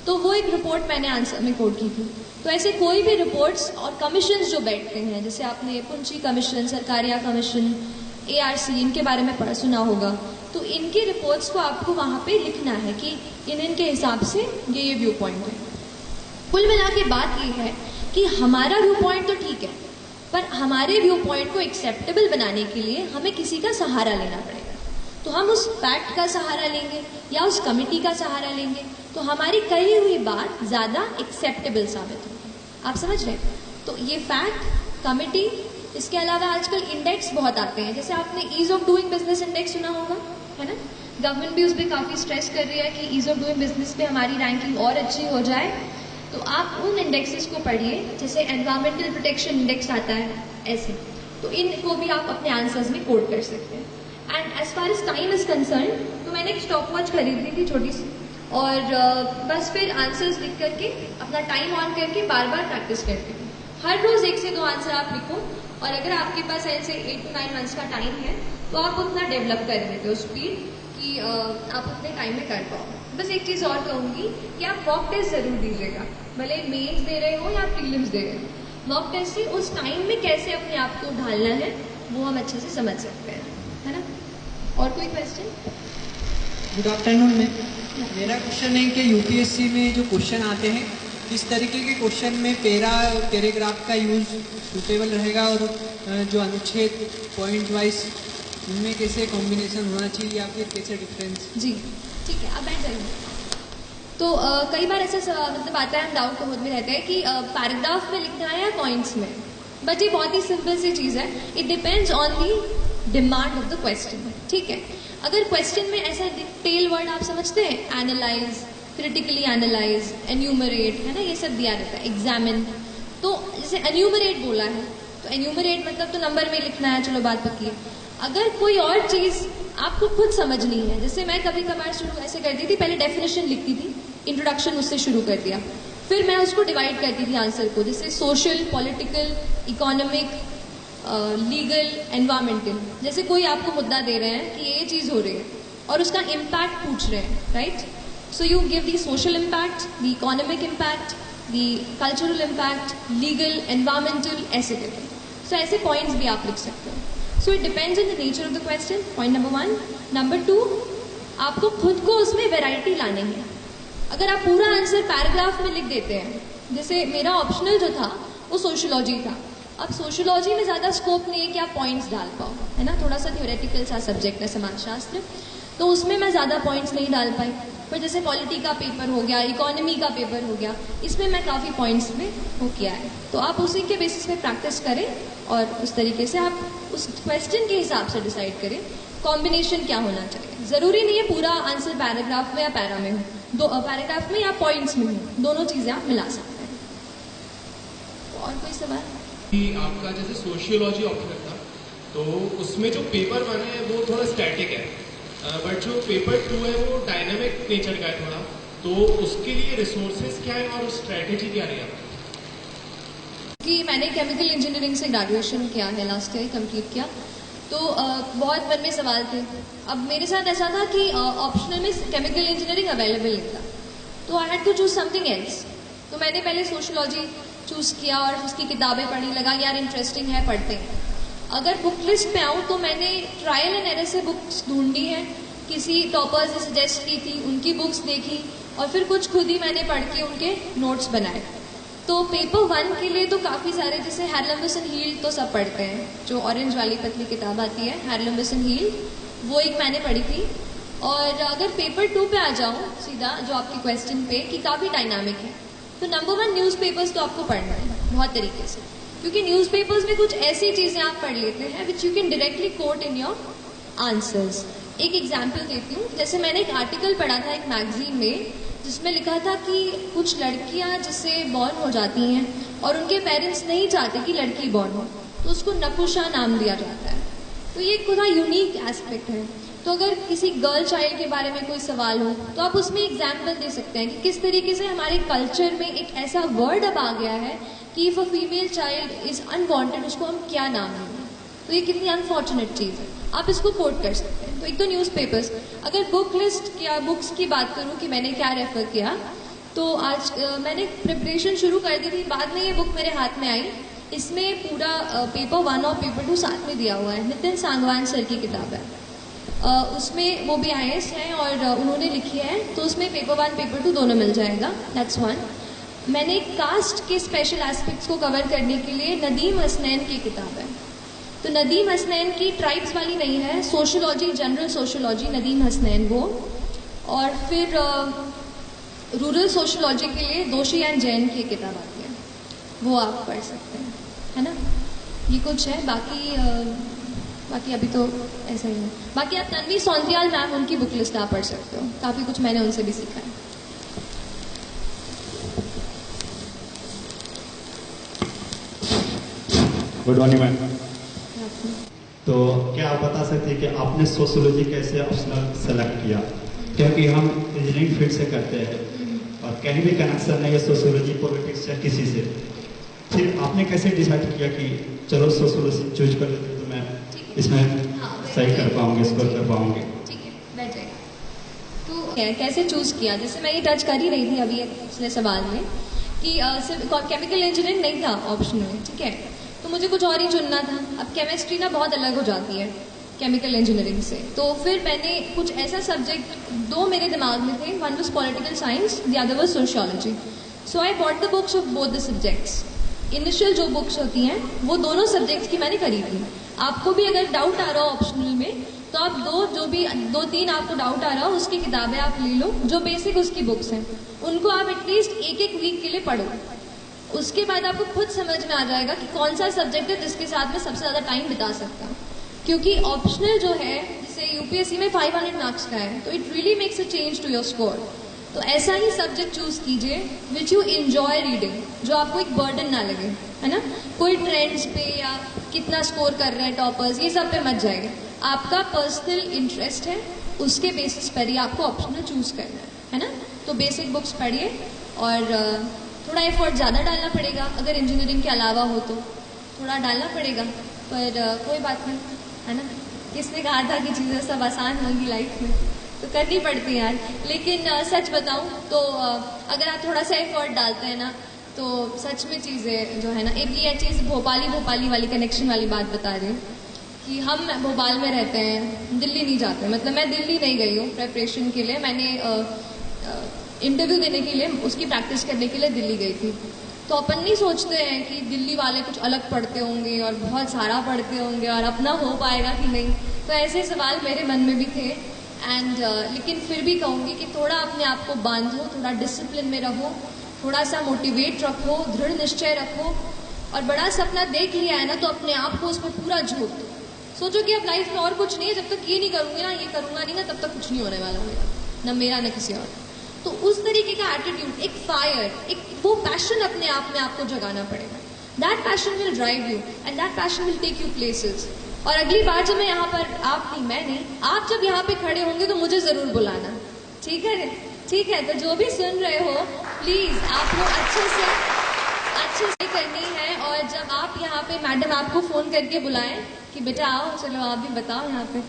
तो वो एक रिपोर्ट मैंने आंसर में कोट की थी। तो ऐसे कोई भी रिपोर्ट्स और कमीशंस जो बैठते हैं, जैसे आपने पुंची कमीशन, सरकारिया कमीशन, ARC, इनके बारे में सुना होगा, तो इनकी रिपोर्ट्स को आपको वहाँ पे लिखना है कि इनके हिसाब से ये व्यू पॉइंट है। कुल मिला के बात ये है कि हमारा व्यू पॉइंट तो ठीक है, पर हमारे व्यू पॉइंट को एक्सेप्टेबल बनाने के लिए हमें किसी का सहारा लेना पड़ेगा। तो हम उस फैक्ट का सहारा लेंगे या उस कमिटी का सहारा लेंगे, तो हमारी कही हुई बात ज़्यादा एक्सेप्टेबल साबित होगी। आप समझ रहे हैं? तो ये फैक्ट, कमिटी, इसके अलावा आजकल इंडेक्स बहुत आते हैं, जैसे आपने ease of doing business index सुना होगा, है ना। गवर्नमेंट भी उस पर काफ़ी स्ट्रेस कर रही है कि ईज ऑफ डूइंग बिजनेस पे हमारी रैंकिंग और अच्छी हो जाए। तो आप उन इंडेक्सेस को पढ़िए, जैसे एनवायरमेंटल प्रोटेक्शन इंडेक्स आता है, ऐसे, तो इनको भी आप अपने आंसर्स में कोट कर सकते हैं। And as far as time is concern, तो मैंने एक स्टॉप वॉच खरीदी थी छोटी सी, और बस फिर आंसर्स लिख करके अपना टाइम ऑन करके बार बार प्रैक्टिस करती हूँ। हर रोज 1 से 2 आंसर आप लिखो, और अगर आपके पास ऐसे 8 to 9 मंथ्स का टाइम है तो आप उतना डेवलप कर लेते हो स्पीड कि आप उतने टाइम में कर पाओ। बस एक चीज़ और कहूँगी कि आप मॉक टेस्ट ज़रूर दीजिएगा, भले मेंस दे रहे हो या प्रीलिम्स दे रहे हो। मॉक टेस्ट से उस टाइम में कैसे अपने आप को ढालना है वो हम अच्छे से समझ सकते हैं, है ना। और कोई क्वेश्चन? गुड आफ्टरनून मैम, मेरा क्वेश्चन है कि यूपीएससी में जो क्वेश्चन आते हैं, किस तरीके के क्वेश्चन में पैराग्राफ का यूज सूटेबल रहेगा, और जो अनुच्छेद पॉइंट वाइज उनमें कैसे कॉम्बिनेशन होना चाहिए या फिर कैसे डिफरेंस? जी ठीक है, अब बैठ जाइए। तो कई बार ऐसा मतलब आता है, हम डाउट होने में रहते हैं कि पैराग्राफ में लिखना है या पॉइंट्स में, बट ये बहुत ही सिंपल सी चीज़ है। It depends on the demand of the question, ठीक है। अगर क्वेश्चन में ऐसा डिटेल वर्ड आप समझते हैं, एनालाइज, क्रिटिकली एनालाइज, एन्यूमरेट, है ना, ये सब दिया रहता है, एग्जामिन, तो जैसे एन्यूमरेट बोला है तो एन्यूमरेट मतलब तो नंबर में लिखना है, चलो बात पक्की है। अगर कोई और चीज़ आपको खुद समझनी है, जैसे मैं कभी कभार शुरू ऐसे करती थी, पहले डेफिनेशन लिखती थी, इंट्रोडक्शन उससे शुरू कर दिया, फिर मैं उसको डिवाइड करती थी आंसर को, जैसे social, political, economic, legal, environmental. जैसे कोई आपको मुद्दा दे रहे हैं कि ये चीज़ हो रही है और उसका इम्पैक्ट पूछ रहे हैं, right. So you give the social impact, the economic impact, the cultural impact, legal, environmental, ऐसे करके। सो ऐसे पॉइंट्स भी आप लिख सकते हो। So it depends on the nature of the question, point number 1। Number 2, आपको खुद को उसमें वेराइटी लानी है। अगर आप पूरा आंसर पैराग्राफ में लिख देते हैं, जैसे मेरा ऑप्शनल जो था वो सोशियोलॉजी था, अब सोशियोलॉजी में ज़्यादा स्कोप नहीं है कि आप पॉइंट्स डाल पाओ, है ना, थोड़ा सा थ्योरेटिकल सा सब्जेक्ट है समाजशास्त्र, तो उसमें मैं ज़्यादा पॉइंट्स नहीं डाल पाई। पर जैसे पॉलिटी का पेपर हो गया, इकोनॉमी का पेपर हो गया, इसमें मैं काफ़ी पॉइंट्स में वो किया है। तो आप उसी के बेसिस पे प्रैक्टिस करें और उस तरीके से आप उस क्वेश्चन के हिसाब से डिसाइड करें कॉम्बिनेशन क्या होना चाहिए। ज़रूरी नहीं है पूरा आंसर पैराग्राफ में या पैरा में हो, पैराग्राफ में या पॉइंट्स में हो, दोनों चीज़ें आप मिला सकते हैं। और कोई सवाल? कि आपका जैसे सोशियोलॉजी ऑप्शन था, तो उसमें जो पेपर 1 है वो थोड़ा स्टैटिक है, बट जो पेपर 2 है वो डायनामिक नेचर का है थोड़ा, तो उसके लिए रिसोर्सेज क्या है और स्ट्रैटेजी क्या रही आपकी? कि मैंने केमिकल इंजीनियरिंग से ग्रेजुएशन किया है, लास्ट ईयर कंप्लीट किया, तो बहुत मन में सवाल थे। अब मेरे साथ ऐसा था कि ऑप्शनल में केमिकल इंजीनियरिंग अवेलेबल नहीं था, तो I had to choose something else. तो मैंने पहले सोशियोलॉजी चूज़ किया और उसकी किताबें पढ़ी, लगा यार इंटरेस्टिंग है, पढ़ते हैं। अगर बुक लिस्ट पे आऊँ तो मैंने ट्रायल एंड एरर से बुक्स ढूंढी हैं, किसी टॉपर्स ने सजेस्ट की थी, उनकी बुक्स देखी, और फिर कुछ खुद ही मैंने पढ़ के उनके नोट्स बनाए। तो पेपर 1 के लिए तो काफ़ी सारे, जैसे हैरलम्बस एंड हील्ड तो सब पढ़ते हैं, जो ऑरेंज वाली पतली किताब आती है हैरलम्बस एंड हील्ड, वो एक मैंने पढ़ी थी। और अगर पेपर 2 पे आ जाऊँ सीधा, जो आपके क्वेश्चन पे कि काफ़ी डायनामिक है, तो नंबर 1 न्यूज़पेपर्स तो आपको पढ़ना है बहुत तरीके से, क्योंकि न्यूज़पेपर्स में कुछ ऐसी चीज़ें आप पढ़ लेते हैं which you can directly quote in your answers. एक एग्जाम्पल देती हूँ, जैसे मैंने एक आर्टिकल पढ़ा था एक मैगजीन में, जिसमें लिखा था कि कुछ लड़कियां जिससे बॉर्न हो जाती हैं और उनके पेरेंट्स नहीं चाहते कि लड़की बॉर्न हो, तो उसको नपुंसा नाम दिया जाता है। तो ये एक थोड़ा यूनिक एस्पेक्ट है। तो अगर किसी गर्ल चाइल्ड के बारे में कोई सवाल हो तो आप उसमें एग्जाम्पल दे सकते हैं कि किस तरीके से हमारे कल्चर में एक ऐसा वर्ड अब आ गया है कि if a female child is unwanted उसको हम क्या नाम देंगे। तो ये कितनी अनफॉर्चुनेट चीज़ है, आप इसको कोट कर सकते हैं। तो एक तो न्यूज़पेपर्स, अगर बुक लिस्ट या बुक्स की बात करूँ कि मैंने क्या रेफर किया, तो आज मैंने प्रिपरेशन शुरू कर दी थी, बाद में ये बुक मेरे हाथ में आई। इसमें पूरा पेपर 1 और पेपर 2 साथ में दिया हुआ है, नितिन सांगवान सर की किताब है। उसमें वो भी IAS हैं और उन्होंने लिखी है, तो उसमें पेपर 1 पेपर 2 दोनों मिल जाएगा। That's one. मैंने कास्ट के स्पेशल एस्पेक्ट्स को कवर करने के लिए नदीम हसनैन की किताब है। तो नदीम हसनैन की ट्राइब्स वाली नहीं है, sociology, general sociology, Nadeem Hasnain वो। और फिर रूरल सोशोलॉजी के लिए दोषी एंड जैन की किताब आती है, वो आप पढ़ सकते हैं, है ना। ये कुछ है, बाकी अभी तो ऐसा ही है। बाकी आप तन्वी सौंतियाल मैम, उनकी बुक लिस्ट आप पढ़ सकते हो, काफ़ी कुछ मैंने उनसे भी सीखा है। Good morning ma'am. तो क्या आप बता सकते हैं कि आपने सोशियोलॉजी कैसे ऑप्शनल सेलेक्ट किया? क्योंकि हम इंजीनियरिंग फील्ड से करते हैं और कहीं भी कनेक्शन नहीं है सोशियोलॉजी पॉलिटिक्स या किसी से। फिर आपने कैसे डिसाइड किया कि चलो सोशियोलॉजी चूज कर लेते तो मैं इसमें सही कर पाऊंगी, स्कोर कर पाऊंगी? ठीक है, बैठ जाएगा। तो कैसे चूज किया, जैसे मैं ये टच कर ही रही थी अभी पिछले सवाल में कि सिर्फ केमिकल इंजीनियरिंग नहीं था ऑप्शन में, ठीक है, तो मुझे कुछ और ही चुनना था। अब केमिस्ट्री ना बहुत अलग हो जाती है केमिकल इंजीनियरिंग से, तो फिर मैंने कुछ ऐसा सब्जेक्ट 2 मेरे दिमाग में थे, one was political science, the other was sociology. So I bought the books of both the subjects. Initial जो बुक्स होती हैं वो दोनों सब्जेक्ट्स की मैंने करी थी। आपको भी अगर डाउट आ रहा हो ऑप्शनल में, तो आप 2-3 आपको डाउट आ रहा हो उसकी किताबें आप ले लो, जो बेसिक उसकी बुक्स हैं उनको आप एटलीस्ट एक वीक के लिए पढ़ो। उसके बाद आपको खुद समझ में आ जाएगा कि कौन सा सब्जेक्ट है जिसके साथ में सबसे ज़्यादा टाइम बिता सकता हूँ। क्योंकि ऑप्शनल जो है, जैसे यूपीएससी में 500 मार्क्स का है, तो it really makes a change to your score. तो ऐसा ही सब्जेक्ट चूज कीजिए विच यू इंजॉय रीडिंग, जो आपको एक बर्डन ना लगे, है ना। कोई ट्रेंड्स पे या कितना स्कोर कर रहे हैं टॉपर्स, ये सब पे मत जाएगा। आपका पर्सनल इंटरेस्ट है, उसके बेसिस पर ही आपको ऑप्शनल चूज करना है ना। तो बेसिक बुक्स पढ़िए और थोड़ा एफर्ट ज़्यादा डालना पड़ेगा, अगर इंजीनियरिंग के अलावा हो तो थोड़ा डालना पड़ेगा, पर कोई बात नहीं, है ना। किसने कहा था कि चीज़ें सब आसान होंगी लाइफ में, तो करनी पड़ती है यार। लेकिन सच बताऊं तो अगर आप थोड़ा सा एफर्ट डालते हैं ना, तो सच में चीज़ें जो है ना, एक ये चीज़ भोपाली वाली कनेक्शन वाली बात बता रही हूँ कि हम भोपाल में रहते हैं, दिल्ली नहीं जाते। मतलब मैं दिल्ली नहीं गई हूँ प्रेपरेशन के लिए, मैंने इंटरव्यू देने के लिए, उसकी प्रैक्टिस करने के लिए दिल्ली गई थी। तो अपन नहीं सोचते हैं कि दिल्ली वाले कुछ अलग पढ़ते होंगे और बहुत सारा पढ़ते होंगे और अपना हो पाएगा कि नहीं। तो ऐसे सवाल मेरे मन में भी थे लेकिन फिर भी कहूँगी कि थोड़ा अपने आप को बांधो, थोड़ा डिसिप्लिन में रहो, थोड़ा सा मोटिवेट रखो, दृढ़ निश्चय रखो, और बड़ा सपना देख लिया है ना तो अपने आप को उसमें पूरा झोंक दो। सोचो कि अब लाइफ में और कुछ नहीं है, जब तक ये नहीं करूँगी ना, ये करूँगा नहीं ना, तब तक कुछ नहीं होने वाला मेरा, ना मेरा ना किसी और। तो उस तरीके का एटीट्यूड, एक फायर, एक वो पैशन अपने आप में आपको जगाना पड़ेगा। That passion will drive you and that passion will take you places. और अगली बार जब मैं यहाँ पर, आप नहीं, मैं नहीं, आप जब यहाँ पे खड़े होंगे तो मुझे ज़रूर बुलाना, ठीक है? ठीक है, तो जो भी सुन रहे हो प्लीज़ आप लोग अच्छे से करनी है। और जब आप यहाँ पे मैडम आपको फ़ोन करके बुलाएं कि बेटा आओ, चलो आप भी बताओ यहाँ पे,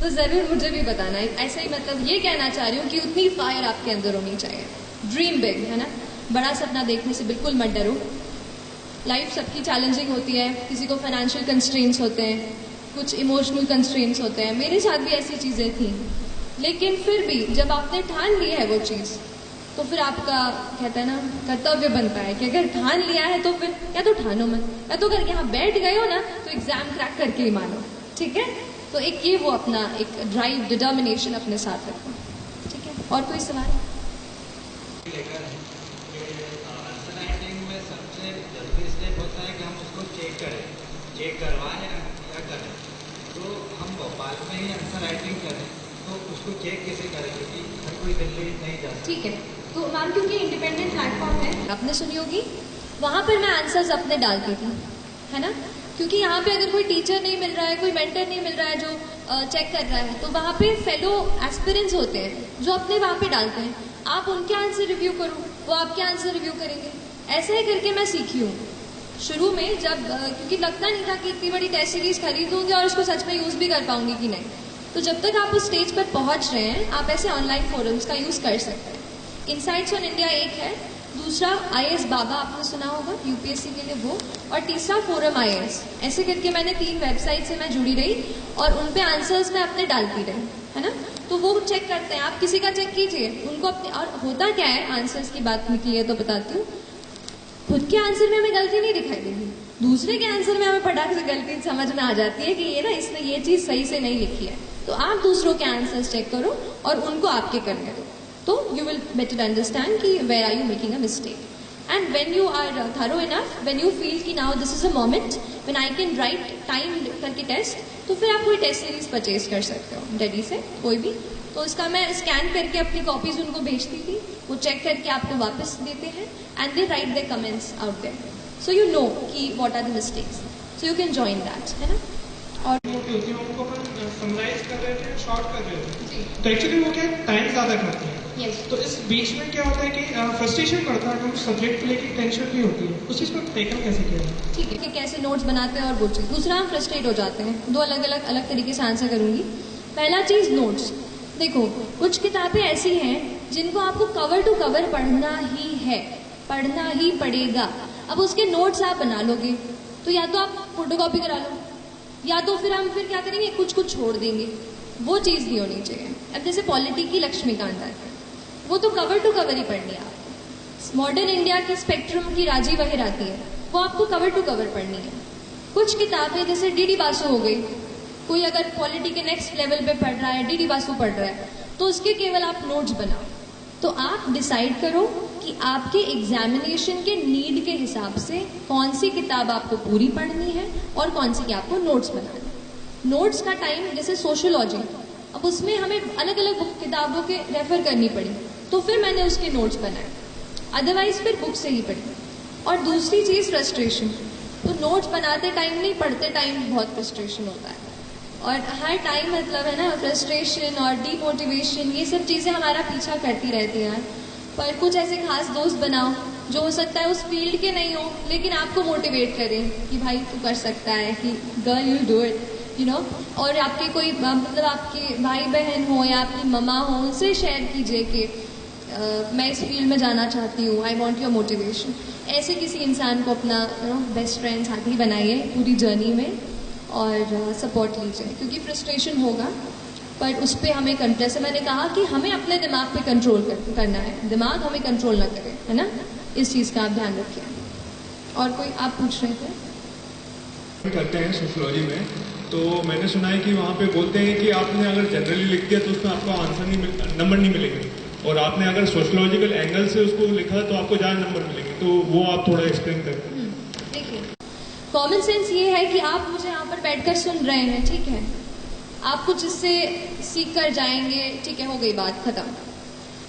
तो ज़रूर मुझे भी बताना है। ऐसे ही मतलब ये कहना चाह रही हूँ कि उतनी फायर आपके अंदर होनी चाहिए। ड्रीम बिग, है ना, बड़ा सपना देखने से बिल्कुल मत डरो। लाइफ सबकी चैलेंजिंग होती है, किसी को फाइनेंशियल कंस्ट्रेंट्स होते हैं, कुछ इमोशनल कंस्ट्रेंट्स होते हैं, मेरे साथ भी ऐसी चीज़ें थी। लेकिन फिर भी जब आपने ठान ली है वो चीज़, तो फिर आपका कहते हैं ना कर्तव्य बनता है कि अगर ठान लिया है तो फिर या तो ठानो मत, या तो अगर यहाँ बैठ गए हो ना तो एग्जाम क्रैक करके ही मानो, ठीक है। तो एक ये वो अपना एक ड्राइव, डिटर्मिनेशन अपने साथ रखो, ठीक है। और कोई सवाल? में सबसे जरूरी स्टेप होता है कि हम उसको चेक करवाएं या करें। तो हम भोपाल में ही आंसर राइटिंग करें तो उसको चेक कैसे करें, क्योंकि हर कोई दिल्ली नहीं जा सकता। ठीक है, तो मैम क्योंकि इंडिपेंडेंट प्लेटफॉर्म है, आपने सुनी होगी, वहाँ पर मैं आंसर्स अपने डालती थी, है ना। क्योंकि यहाँ पे अगर कोई टीचर नहीं मिल रहा है, कोई मेंटर नहीं मिल रहा है जो चेक कर रहा है, तो वहाँ पे फेलो एस्पिरेंट्स होते हैं जो अपने वहाँ पे डालते हैं। आप उनके आंसर रिव्यू करो, वो आपके आंसर रिव्यू करेंगे। ऐसा ही करके मैं सीखी हूँ शुरू में, जब क्योंकि लगता नहीं था कि इतनी बड़ी टेस्ट सीरीज खरीदूंगी और उसको सच में यूज भी कर पाऊंगी कि नहीं। तो जब तक आप उस स्टेज पर पहुंच रहे हैं, आप ऐसे ऑनलाइन फोरम्स का यूज कर सकते हैं। इनसाइट्स ऑन इंडिया एक है, दूसरा IAS बाबा आपने सुना होगा यूपीएससी के लिए वो, और तीसरा फोरम IAS। ऐसे करके मैंने 3 वेबसाइट से मैं जुड़ी रही और उन पे आंसर्स मैं अपने डालती रही, है ना। तो वो चेक करते हैं, आप किसी का चेक कीजिए उनको अपने। और होता क्या है, आंसर्स की बात निकली है तो बताती हूँ, खुद के आंसर में हमें गलती नहीं दिखाई देगी, दूसरे के आंसर में हमें फटाक से गलती समझ में आ जाती है कि ये ना इसने ये चीज सही से नहीं लिखी है। तो आप दूसरों के आंसर्स चेक करो और उनको आपके करने दो, तो यू विल बेटर अंडरस्टैंड कि where are you making a mistake. And when you are thorough enough, when you feel कि now this is a moment when I can write time करके टेस्ट, तो फिर आप कोई टेस्ट सीरीज परचेज कर सकते हो डेली से कोई भी। तो इसका मैं स्कैन करके अपनी कॉपीज उनको भेजती थी, वो चेक करके आपको वापस देते हैं and they write the comments out there, so you know कि what are the mistakes, so you can join that, है ना। और मोटी होती है उनको अपन समराइज कर रहे थे, शॉर्ट कर रहे थे, तो एक्चुअली वो क्या टाइम ज़्यादा खाते हैं। Yes. तो इस बीच में क्या होता है कि फ्रस्ट्रेशन बढ़ता है, क्योंकि सब्जेक्ट को लेकर टेंशन भी होती है, उस चीज़ को टैकल कैसे किया जाए? ठीक है कि कैसे नोट्स बनाते हैं और वो चीज़। दूसरा, हम फ्रस्ट्रेट हो जाते हैं। 2 अलग तरीके से आंसर करूंगी। पहला चीज़ नोट्स। देखो, कुछ किताबें ऐसी हैं जिनको आपको कवर टू कवर पढ़ना ही है, पढ़ना ही पड़ेगा। अब उसके नोट्स आप बना लोगे तो या तो आप फोटोकॉपी करा लो, या तो फिर हम क्या करेंगे, कुछ छोड़ देंगे। वो चीज़ नहीं होनी चाहिए। अब जैसे पॉलिटी की लक्ष्मीकांत है, वो तो कवर टू कवर ही पढ़नी है आपको। मॉडर्न इंडिया की स्पेक्ट्रम की राजी वहीर आती है, वो आपको कवर टू कवर पढ़नी है। कुछ किताबें जैसे डीडी बासु हो गई, कोई अगर पॉलिटी के नेक्स्ट लेवल पे पढ़ रहा है, डीडी बासु पढ़ रहा है, तो उसके केवल आप नोट्स बनाओ। तो आप डिसाइड करो कि आपके एग्जामिनेशन के नीड के हिसाब से कौन सी किताब आपको पूरी पढ़नी है और कौन सी की आपको नोट्स बनानी है। नोट्स का टाइम, जैसे सोशियोलॉजी, अब उसमें हमें अलग अलग किताबों के रेफर करनी पड़ी, तो फिर मैंने उसके नोट्स बनाए, अदरवाइज फिर बुक से ही पढ़ी। और दूसरी चीज़ फ्रस्ट्रेशन, तो नोट्स बनाते टाइम नहीं, पढ़ते टाइम बहुत फ्रस्ट्रेशन होता है। और हर टाइम मतलब है ना, फ्रस्ट्रेशन और डीमोटिवेशन, ये सब चीज़ें हमारा पीछा करती रहती हैं। पर कुछ ऐसे खास दोस्त बनाओ जो हो सकता है उस फील्ड के नहीं हो, लेकिन आपको मोटिवेट करें कि भाई तू कर सकता है, कि girl you do it, you know. और आपके कोई मतलब आपके भाई बहन हो या आपकी मम्मा हो, उनसे शेयर कीजिए कि मैं इस फील्ड में जाना चाहती हूँ, आई वॉन्ट योर मोटिवेशन। ऐसे किसी इंसान को अपना बेस्ट फ्रेंड साथी बनाइए पूरी जर्नी में और सपोर्ट लीजिए, क्योंकि फ्रस्ट्रेशन होगा पर उस पर हमें कंट्रोल, जैसे मैंने कहा कि हमें अपने दिमाग पे कंट्रोल करना है, दिमाग हमें कंट्रोल ना करे, है ना। इस चीज़ का आप ध्यान रखिए। और कोई आप पूछ रहे थे? करते हैं सोशियोलॉजी में, तो मैंने सुना है कि वहाँ पे बोलते हैं कि आपने अगर जनरली लिख दिया तो उसमें आपको आंसर नंबर नहीं मिलेंगे, और आपने अगर सोशियोलॉजिकल एंगल से उसको लिखा तो आपको ज़्यादा नंबर मिलेंगे। तो वो आप थोड़ा एक्सप्लेन करें। देखिए, कॉमन सेंस ये है कि आप मुझे यहाँ पर बैठकर सुन रहे हैं, ठीक है, आप कुछ इससे सीख कर जाएंगे, ठीक है, हो गई बात खत्म।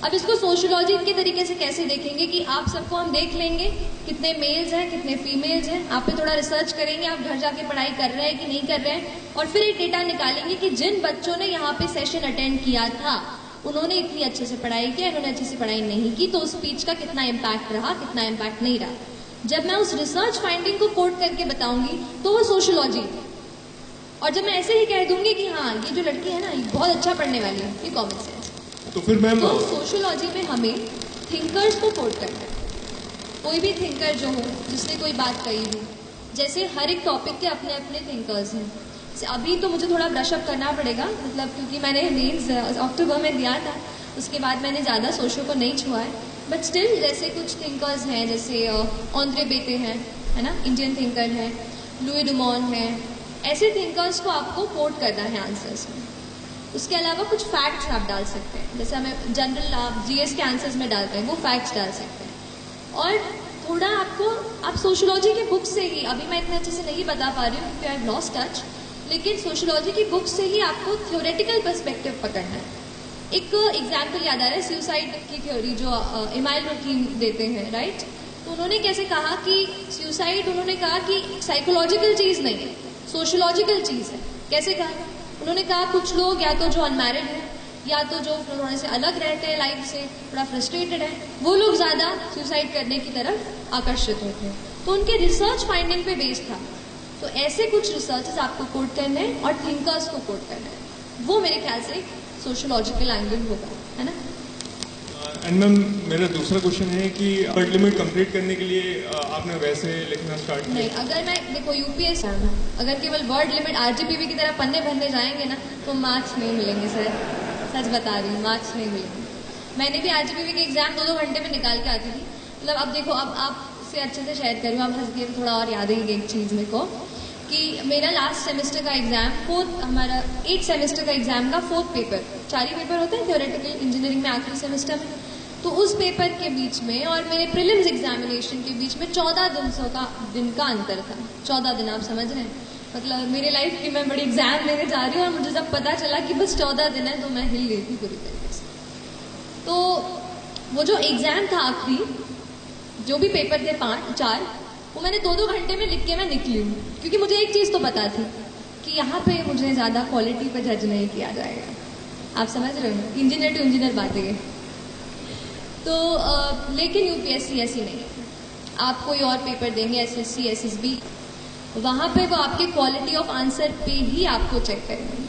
अब इसको सोशियोलॉजी के तरीके से कैसे देखेंगे कि आप सबको हम देख लेंगे, कितने मेल्स हैं कितने फीमेल्स हैं, आप पे थोड़ा रिसर्च करेंगे, आप घर जाके पढ़ाई कर रहे हैं कि नहीं कर रहे हैं, और फिर एक डेटा निकालेंगे कि जिन बच्चों ने यहाँ पे सेशन अटेंड किया था उन्होंने इतनी अच्छे से पढ़ाई किया, इन्होंने अच्छे से पढ़ाई नहीं की, तो उस स्पीच का कितना इम्पैक्ट रहा, कितना इम्पैक्ट नहीं रहा। जब मैं उस रिसर्च फाइंडिंग को कोट करके बताऊंगी तो वो सोशियोलॉजी, और जब मैं ऐसे ही कह दूंगी कि हाँ ये जो लड़की है ना ये बहुत अच्छा पढ़ने वाली है, ये कॉमन सेंस। तो फिर मैम, तो सोशियोलॉजी में हमें थिंकर्स को कोट करना है, कोई भी थिंकर जो हो जिसने कोई बात कही हो, जैसे हर एक टॉपिक के अपने अपने थिंकर्स हैं। अभी तो मुझे थोड़ा ब्रशअप करना पड़ेगा, मतलब क्योंकि मैंने मेंस अक्टूबर में दिया था, उसके बाद मैंने ज़्यादा सोशो को नहीं छुआ है, बट स्टिल जैसे कुछ थिंकर्स हैं, जैसे ऑन्द्रे बेटे हैं, है ना, इंडियन थिंकर है, लुई डुमॉन है, ऐसे थिंकर्स को आपको कोट करना है आंसर्स में। उसके अलावा कुछ फैक्ट्स आप डाल सकते हैं, जैसे हमें जनरल आप जीएस के आंसर्स में डालते हैं, वो फैक्ट्स डाल सकते हैं। और थोड़ा आपको, आप सोशियोलॉजी की बुक से ही, अभी मैं इतने अच्छे से नहीं बता पा रही हूँ क्योंकि आई हैव लॉस्ट टच, लेकिन सोशियोलॉजी की बुक से ही आपको थ्योरेटिकल पर्सपेक्टिव पकड़ना है। एक एग्जाम्पल याद आ रहा है, सुसाइड की थ्योरी जो इमाइल रुकीन देते हैं, राइट। तो उन्होंने कैसे कहा कि सुसाइड, उन्होंने कहा कि साइकोलॉजिकल चीज़ नहीं है, सोशोलॉजिकल चीज़ है। कैसे कहा? उन्होंने कहा कुछ लोग या तो जो अनमैरिड हैं या तो जो थोड़े से अलग रहते हैं लाइफ से, थोड़ा फ्रस्ट्रेटेड है, वो लोग ज़्यादा सुसाइड करने की तरफ आकर्षित होते हैं। तो उनके रिसर्च फाइंडिंग पे बेस्ड था। तो ऐसे कुछ रिसर्चेस आपको कोट करने हैं और थिंकर्स को कोट करना है, वो मेरे ख्याल से सोशोलॉजिकल एंगल होगा, है ना। एंड मैम मेरा दूसरा क्वेश्चन है कि वर्ड लिमिट कंप्लीट करने के लिए आपने वैसे लिखना स्टार्ट किया? नहीं, अगर मैं देखो यूपीएस अगर केवल वर्ड लिमिट आरजीपीवी की तरह पन्ने भरने जाएंगे ना तो मार्क्स नहीं मिलेंगे सर, सच बता रही हूँ, मार्क्स नहीं मिलेंगे। मैंने भी आरजीपीवी के एग्जाम 2-2 घंटे में निकाल के आती थी। मतलब अब देखो, अब आपसे अच्छे से शेयर करूँ, आप हंस के थोड़ा और याद है एक चीज़ मेरे को कि मेरा लास्ट सेमेस्टर का एग्जाम हमारा 8 सेमेस्टर का एग्जाम का 4th पेपर, 4 ही पेपर होते हैं थ्योरेटिकल इंजीनियरिंग में आखिरी सेमेस्टर में, तो उस पेपर के बीच में और मेरे प्रीलिम्स एग्जामिनेशन के बीच में 14 दिन का अंतर था। 14 दिन, आप समझ रहे हैं? मतलब मेरे लाइफ की मैं बड़ी एग्जाम लेने जा रही हूँ और मुझे जब पता चला कि बस 14 दिन है तो मैं हिल गई थी पूरी तरीके से। तो वो जो एग्जाम था आखिरी, जो भी पेपर थे 4, वो मैंने 2-2 घंटे में लिख के मैं निकली हूँ, क्योंकि मुझे एक चीज़ तो पता थी कि यहाँ पे मुझे ज़्यादा क्वालिटी पे जज नहीं किया जाएगा। आप समझ रहे हो, इंजीनियर टू इंजीनियर बातें है। तो लेकिन यूपीएससी ऐसी नहीं है। आप कोई और पेपर देंगे, एसएससी, एसएसबी, वहाँ पे वो आपके क्वालिटी ऑफ आंसर पे ही आपको चेक करेंगे।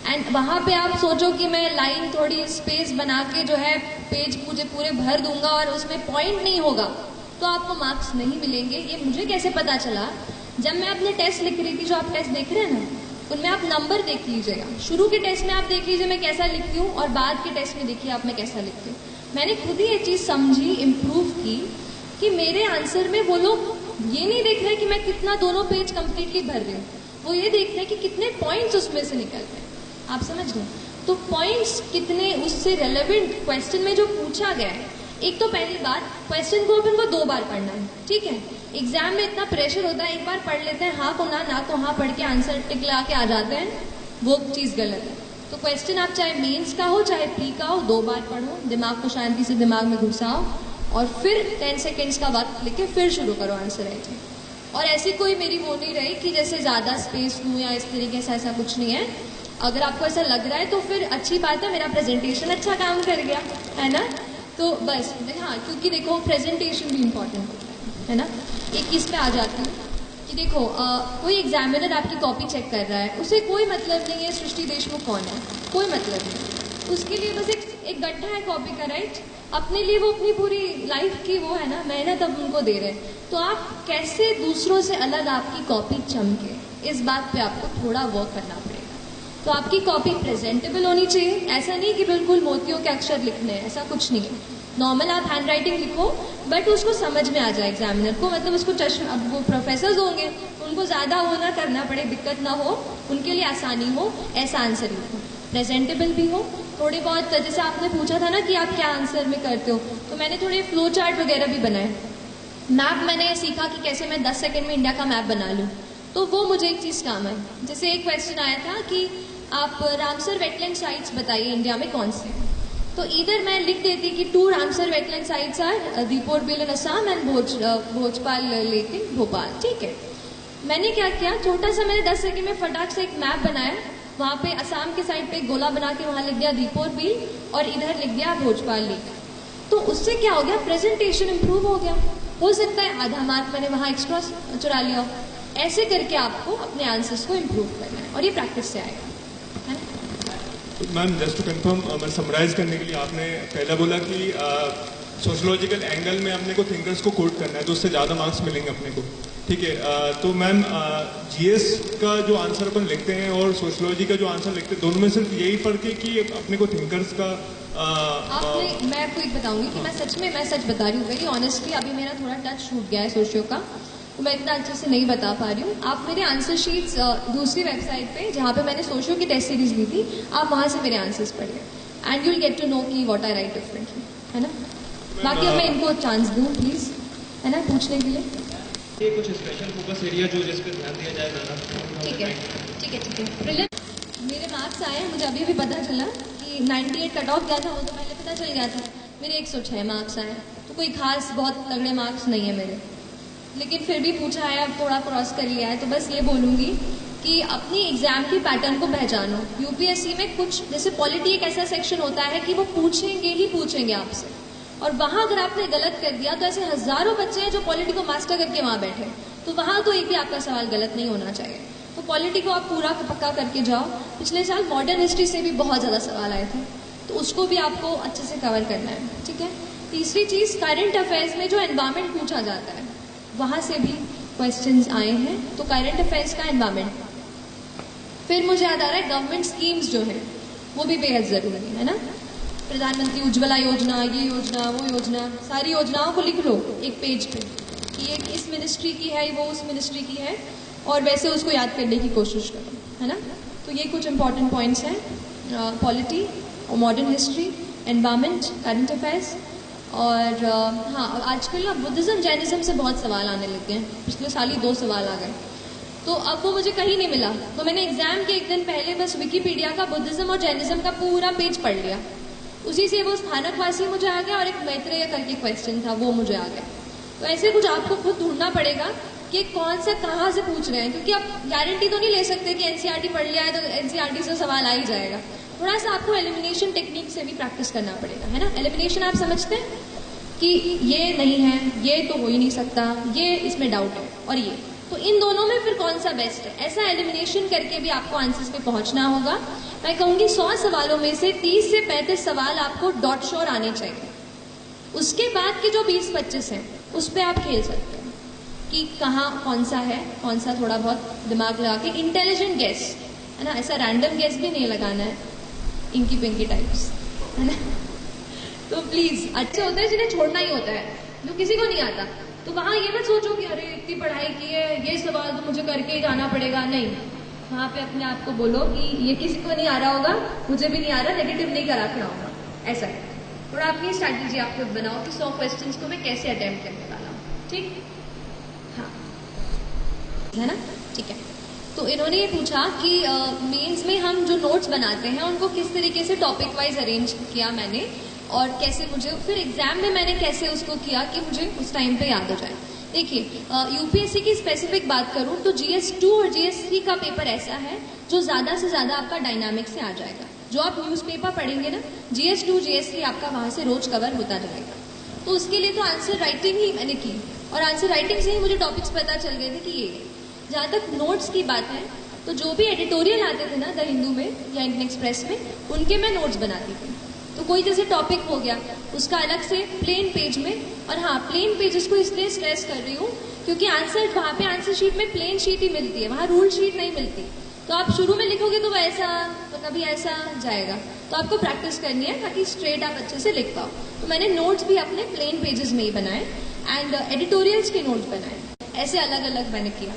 एंड वहाँ पे आप सोचो कि मैं लाइन थोड़ी स्पेस बना के जो है पेज मुझे पूरे भर दूंगा और उसमें पॉइंट नहीं होगा तो आपको मार्क्स नहीं मिलेंगे। ये मुझे कैसे पता चला? जब मैं अपने टेस्ट लिख रही थी, जो आप टेस्ट देख रहे हैं ना, उनमें आप नंबर देख लीजिएगा। शुरू के टेस्ट में आप देख लीजिए मैं कैसा लिखती हूँ और बाद के टेस्ट में देखिए आप मैं कैसा लिखती हूँ। मैंने खुद ही ये चीज़ समझी, इम्प्रूव की कि मेरे आंसर में वो लोग ये नहीं देख रहे कि मैं कितना दोनों पेज कंप्लीटली भर रही हूँ, वो ये देख रहे हैं कि कितने पॉइंट्स उसमें से निकल रहे हैं। आप समझ गए? तो पॉइंट्स कितने उससे रेलेवेंट क्वेश्चन में जो पूछा गया है। एक तो पहली बात, क्वेश्चन को अपन को 2 बार पढ़ना है, ठीक है? एग्जाम में इतना प्रेशर होता है, एक बार पढ़ लेते हैं, हाँ को ना को हाँ पढ़ के आंसर टिक ला के आ जाते हैं, वो चीज़ गलत है। तो क्वेश्चन आप चाहे मेंस का हो चाहे प्री का हो, 2 बार पढ़ो, दिमाग को शांति से दिमाग में घुसाओ और फिर 10 सेकेंड्स का वक्त लेके फिर शुरू करो आंसर राइटिंग। और ऐसी कोई मेरी वो नहीं रही कि जैसे ज़्यादा स्पेस लूँ या इस तरीके से, ऐसा कुछ नहीं है। अगर आपको ऐसा लग रहा है तो फिर अच्छी बात है, मेरा प्रेजेंटेशन अच्छा काम कर गया, है ना। तो बस हाँ, क्योंकि देखो प्रेजेंटेशन भी इम्पोर्टेंट होता है ना। एक चीज़ पे आ जाती हूँ कि देखो कोई एग्जामिनर आपकी कॉपी चेक कर रहा है, उसे कोई मतलब नहीं है सृष्टि देशमुख कौन है, कोई मतलब नहीं। उसके लिए बस एक गड्ढा है कॉपी का, राइट। अपने लिए वो अपनी पूरी लाइफ की वो है ना मेहनत अब उनको दे रहे हैं। तो आप कैसे दूसरों से अलग आपकी कॉपी चमके, इस बात पे आपको थोड़ा वर्क करना पड़ेगा। तो आपकी कॉपी प्रेजेंटेबल होनी चाहिए, ऐसा नहीं कि बिल्कुल मोतियों के अक्षर लिखने हैं, ऐसा कुछ नहीं है। नॉर्मल आप हैंड राइटिंग लिखो बट उसको समझ में आ जाए एग्जामिनर को, मतलब उसको चश्मा, अब वो प्रोफेसर्स होंगे उनको ज़्यादा वो ना करना पड़े, दिक्कत ना हो, उनके लिए आसानी हो, ऐसा आंसर लिखो। प्रेजेंटेबल भी हो, थोड़े बहुत, जैसे आपने पूछा था ना कि आप क्या आंसर में करते हो, तो मैंने थोड़े फ्लो चार्ट वगैरह भी बनाए। मैप मैंने सीखा कि कैसे मैं 10 सेकेंड में इंडिया का मैप बना लूँ, तो वो मुझे एक चीज़ काम है। जैसे एक क्वेश्चन आया था कि आप रामसर वेटलैंड साइट्स बताइए इंडिया में कौन से हैं, तो इधर मैं लिख देती कि 2 Ramsar wetland sites are Deepor Beel in Assam and Bhojpal lake in Bhopal, ठीक है। मैंने क्या किया, छोटा सा मैंने 10 सेकंड में फटाक से एक मैप बनाया, वहाँ पे असम के साइड पे एक गोला बना के वहाँ लिख दिया दीपोर बिल और इधर लिख दिया भोजपाल लेक। तो उससे क्या हो गया, प्रेजेंटेशन इंप्रूव हो गया। हो सकता है आधा मार्क मैंने वहाँ एक्स्ट्रा चुरा लिया। ऐसे करके आपको अपने आंसर्स को इम्प्रूव करना है और ये प्रैक्टिस से आएगा। मैम जस्ट टू कंफर्म, मैं समराइज करने के लिए, आपने पहला बोला कि सोशोलॉजिकल एंगल में अपने को थिंकर्स को कोट करना है तो उससे ज़्यादा मार्क्स मिलेंगे अपने को, ठीक है। तो मैम जीएस का जो आंसर अपन लिखते हैं और सोशोलॉजी का जो आंसर लिखते हैं, दोनों में सिर्फ यही फर्क है कि अपने को थिंकर्स का मैं आपको एक बताऊंगी कि मैं सच बता रही हूँ, वेरी ऑनेस्टली। अभी मेरा थोड़ा टच छूट गया है सोशियो का, तो मैं इतना अच्छे से नहीं बता पा रही हूँ। आप मेरे आंसर शीट्स दूसरी वेबसाइट पे जहाँ पे मैंने सोशियो की टेस्ट सीरीज ली थी, आप वहाँ से मेरे आंसर्स पढ़िए and you'll get to know कि व्हाट आई राइट डिफरेंटली, है ना। बाकी अब मैं इनको चांस दूँ प्लीज़, है ना, पूछने के लिए। ये कुछ स्पेशल फोकस एरिया जो जिस पर ध्यान दिया जाएगा। ठीक है। मेरे मार्क्स आए, मुझे अभी भी पता चला कि 98 कट ऑफ गया था, वो तो पहले पता चल गया था। मेरे 106 मार्क्स आए, तो तो कोई खास बहुत तगड़े मार्क्स नहीं है मेरे, लेकिन फिर भी पूछा है, अब थोड़ा क्रॉस कर लिया है, तो बस ये बोलूँगी कि अपनी एग्जाम के पैटर्न को पहचानो। यूपीएससी में कुछ, जैसे पॉलिटी एक ऐसा सेक्शन होता है कि वो पूछेंगे ही पूछेंगे आपसे, और वहाँ अगर आपने गलत कर दिया तो ऐसे हजारों बच्चे हैं जो पॉलिटी को मास्टर करके वहाँ बैठे, तो वहाँ तो एक भी आपका सवाल गलत नहीं होना चाहिए। तो पॉलिटी को आप पूरा पक्का करके जाओ। पिछले साल मॉडर्न हिस्ट्री से भी बहुत ज़्यादा सवाल आए थे, तो उसको भी आपको अच्छे से कवर करना है, ठीक है। तीसरी चीज़, करंट अफेयर्स में जो एनवायरमेंट पूछा जाता है वहाँ से भी क्वेश्चंस आए हैं, तो करंट अफेयर्स का एनवायरमेंट। फिर मुझे याद आ रहा है गवर्नमेंट स्कीम्स जो है वो भी बेहद ज़रूरी है ना। प्रधानमंत्री उज्ज्वला योजना, ये योजना, वो योजना, सारी योजनाओं को लिख लो एक पेज पे कि ये इस मिनिस्ट्री की है, वो उस मिनिस्ट्री की है, और वैसे उसको याद करने की कोशिश करो, है ना। तो ये कुछ इंपॉर्टेंट पॉइंट्स हैं, पॉलिटी और modern history, environment, current affairs. और हाँ, आजकल ना बुद्धिज़्म जैनिज़्म से बहुत सवाल आने लग गए हैं। पिछले साल ही 2 सवाल आ गए, तो अब वो मुझे कहीं नहीं मिला, तो मैंने एग्जाम के एक दिन पहले बस विकिपीडिया का बुद्धिज़्म और जैनिज़्म का पूरा पेज पढ़ लिया। उसी से वो स्थानकवासी मुझे आ गया और एक मैत्रेय करके क्वेश्चन था वो मुझे आ गया। तो ऐसे कुछ आपको खुद ढूंढना पड़ेगा कि कौन सा कहाँ से पूछ रहे हैं, क्योंकि आप गारंटी तो नहीं ले सकते कि एनसीईआरटी पढ़ लिया है तो एनसीईआरटी से सवाल आ ही जाएगा। थोड़ा सा आपको एलिमिनेशन टेक्निक से भी प्रैक्टिस करना पड़ेगा, है ना। एलिमिनेशन आप समझते हैं कि ये नहीं है, ये तो हो ही नहीं सकता, ये इसमें डाउट है, और ये, तो इन दोनों में फिर कौन सा बेस्ट है, ऐसा एलिमिनेशन करके भी आपको आंसर्स पे पहुंचना होगा। मैं कहूँगी 100 सवालों में से 30 से 35 सवाल आपको डॉट श्योर आने चाहिए। उसके बाद के जो 20-25 हैं उस पर आप खेल सकते हैं कि कहाँ कौन सा है, कौन सा थोड़ा बहुत दिमाग लगा के इंटेलिजेंट गेस, है ना, ऐसा रैंडम गेस भी नहीं लगाना है, इंकी पिंकी टाइप्स, है ना। तो प्लीज, अच्छे होते हैं जिन्हें छोड़ना ही होता है, जो किसी को नहीं आता, तो वहाँ ये मत सोचो कि अरे इतनी पढ़ाई की है, ये सवाल तो मुझे करके ही जाना पड़ेगा, नहीं। वहाँ पे अपने आप को बोलो कि ये किसी को नहीं आ रहा होगा, मुझे भी नहीं आ रहा, नेगेटिव नहीं करा के आऊँगा, ऐसा है। थोड़ा अपनी स्ट्रैटेजी आप खुद बनाओ कि 100 क्वेश्चंस को मैं कैसे अटेम्प्ट करने वाला हूँ, ठीक, हाँ, है ना, ठीक है। तो इन्होंने ये पूछा कि मेंस में हम जो नोट्स बनाते हैं उनको किस तरीके से टॉपिक वाइज अरेंज किया मैंने, और कैसे मुझे फिर एग्जाम में मैंने कैसे उसको किया कि मुझे उस टाइम पे याद हो जाए। देखिए, यूपीएससी की स्पेसिफिक बात करूं तो GS2 और GS3 का पेपर ऐसा है जो ज़्यादा से ज़्यादा आपका डायनामिक से आ जाएगा। जो आप न्यूज़पेपर पढ़ेंगे ना, GS2 GS3 आपका वहाँ से रोज कवर होता जाएगा। तो उसके लिए तो आंसर राइटिंग ही मैंने की, और आंसर राइटिंग से ही मुझे टॉपिक्स पता चल गए थे कि ये। जहाँ तक नोट्स की बात है, तो जो भी एडिटोरियल आते थे ना द हिंदू में या इंडियन एक्सप्रेस में, उनके मैं नोट्स बनाती थी। तो कोई जैसे टॉपिक हो गया उसका अलग से प्लेन पेज में, और हाँ, प्लेन पेजेस को इसलिए स्ट्रेस कर रही हूँ क्योंकि आंसर वहाँ पे आंसर शीट में प्लेन शीट ही मिलती है, वहाँ रूल शीट नहीं मिलती। तो आप शुरू में लिखोगे तो वैसा, तो कभी ऐसा जाएगा, तो आपको प्रैक्टिस करनी है ताकि स्ट्रेट आप अच्छे से लिख पाओ। तो मैंने नोट्स भी अपने प्लेन पेजेस में ही बनाए, एंड एडिटोरियल्स के नोट्स बनाए, ऐसे अलग अलग मैंने किया।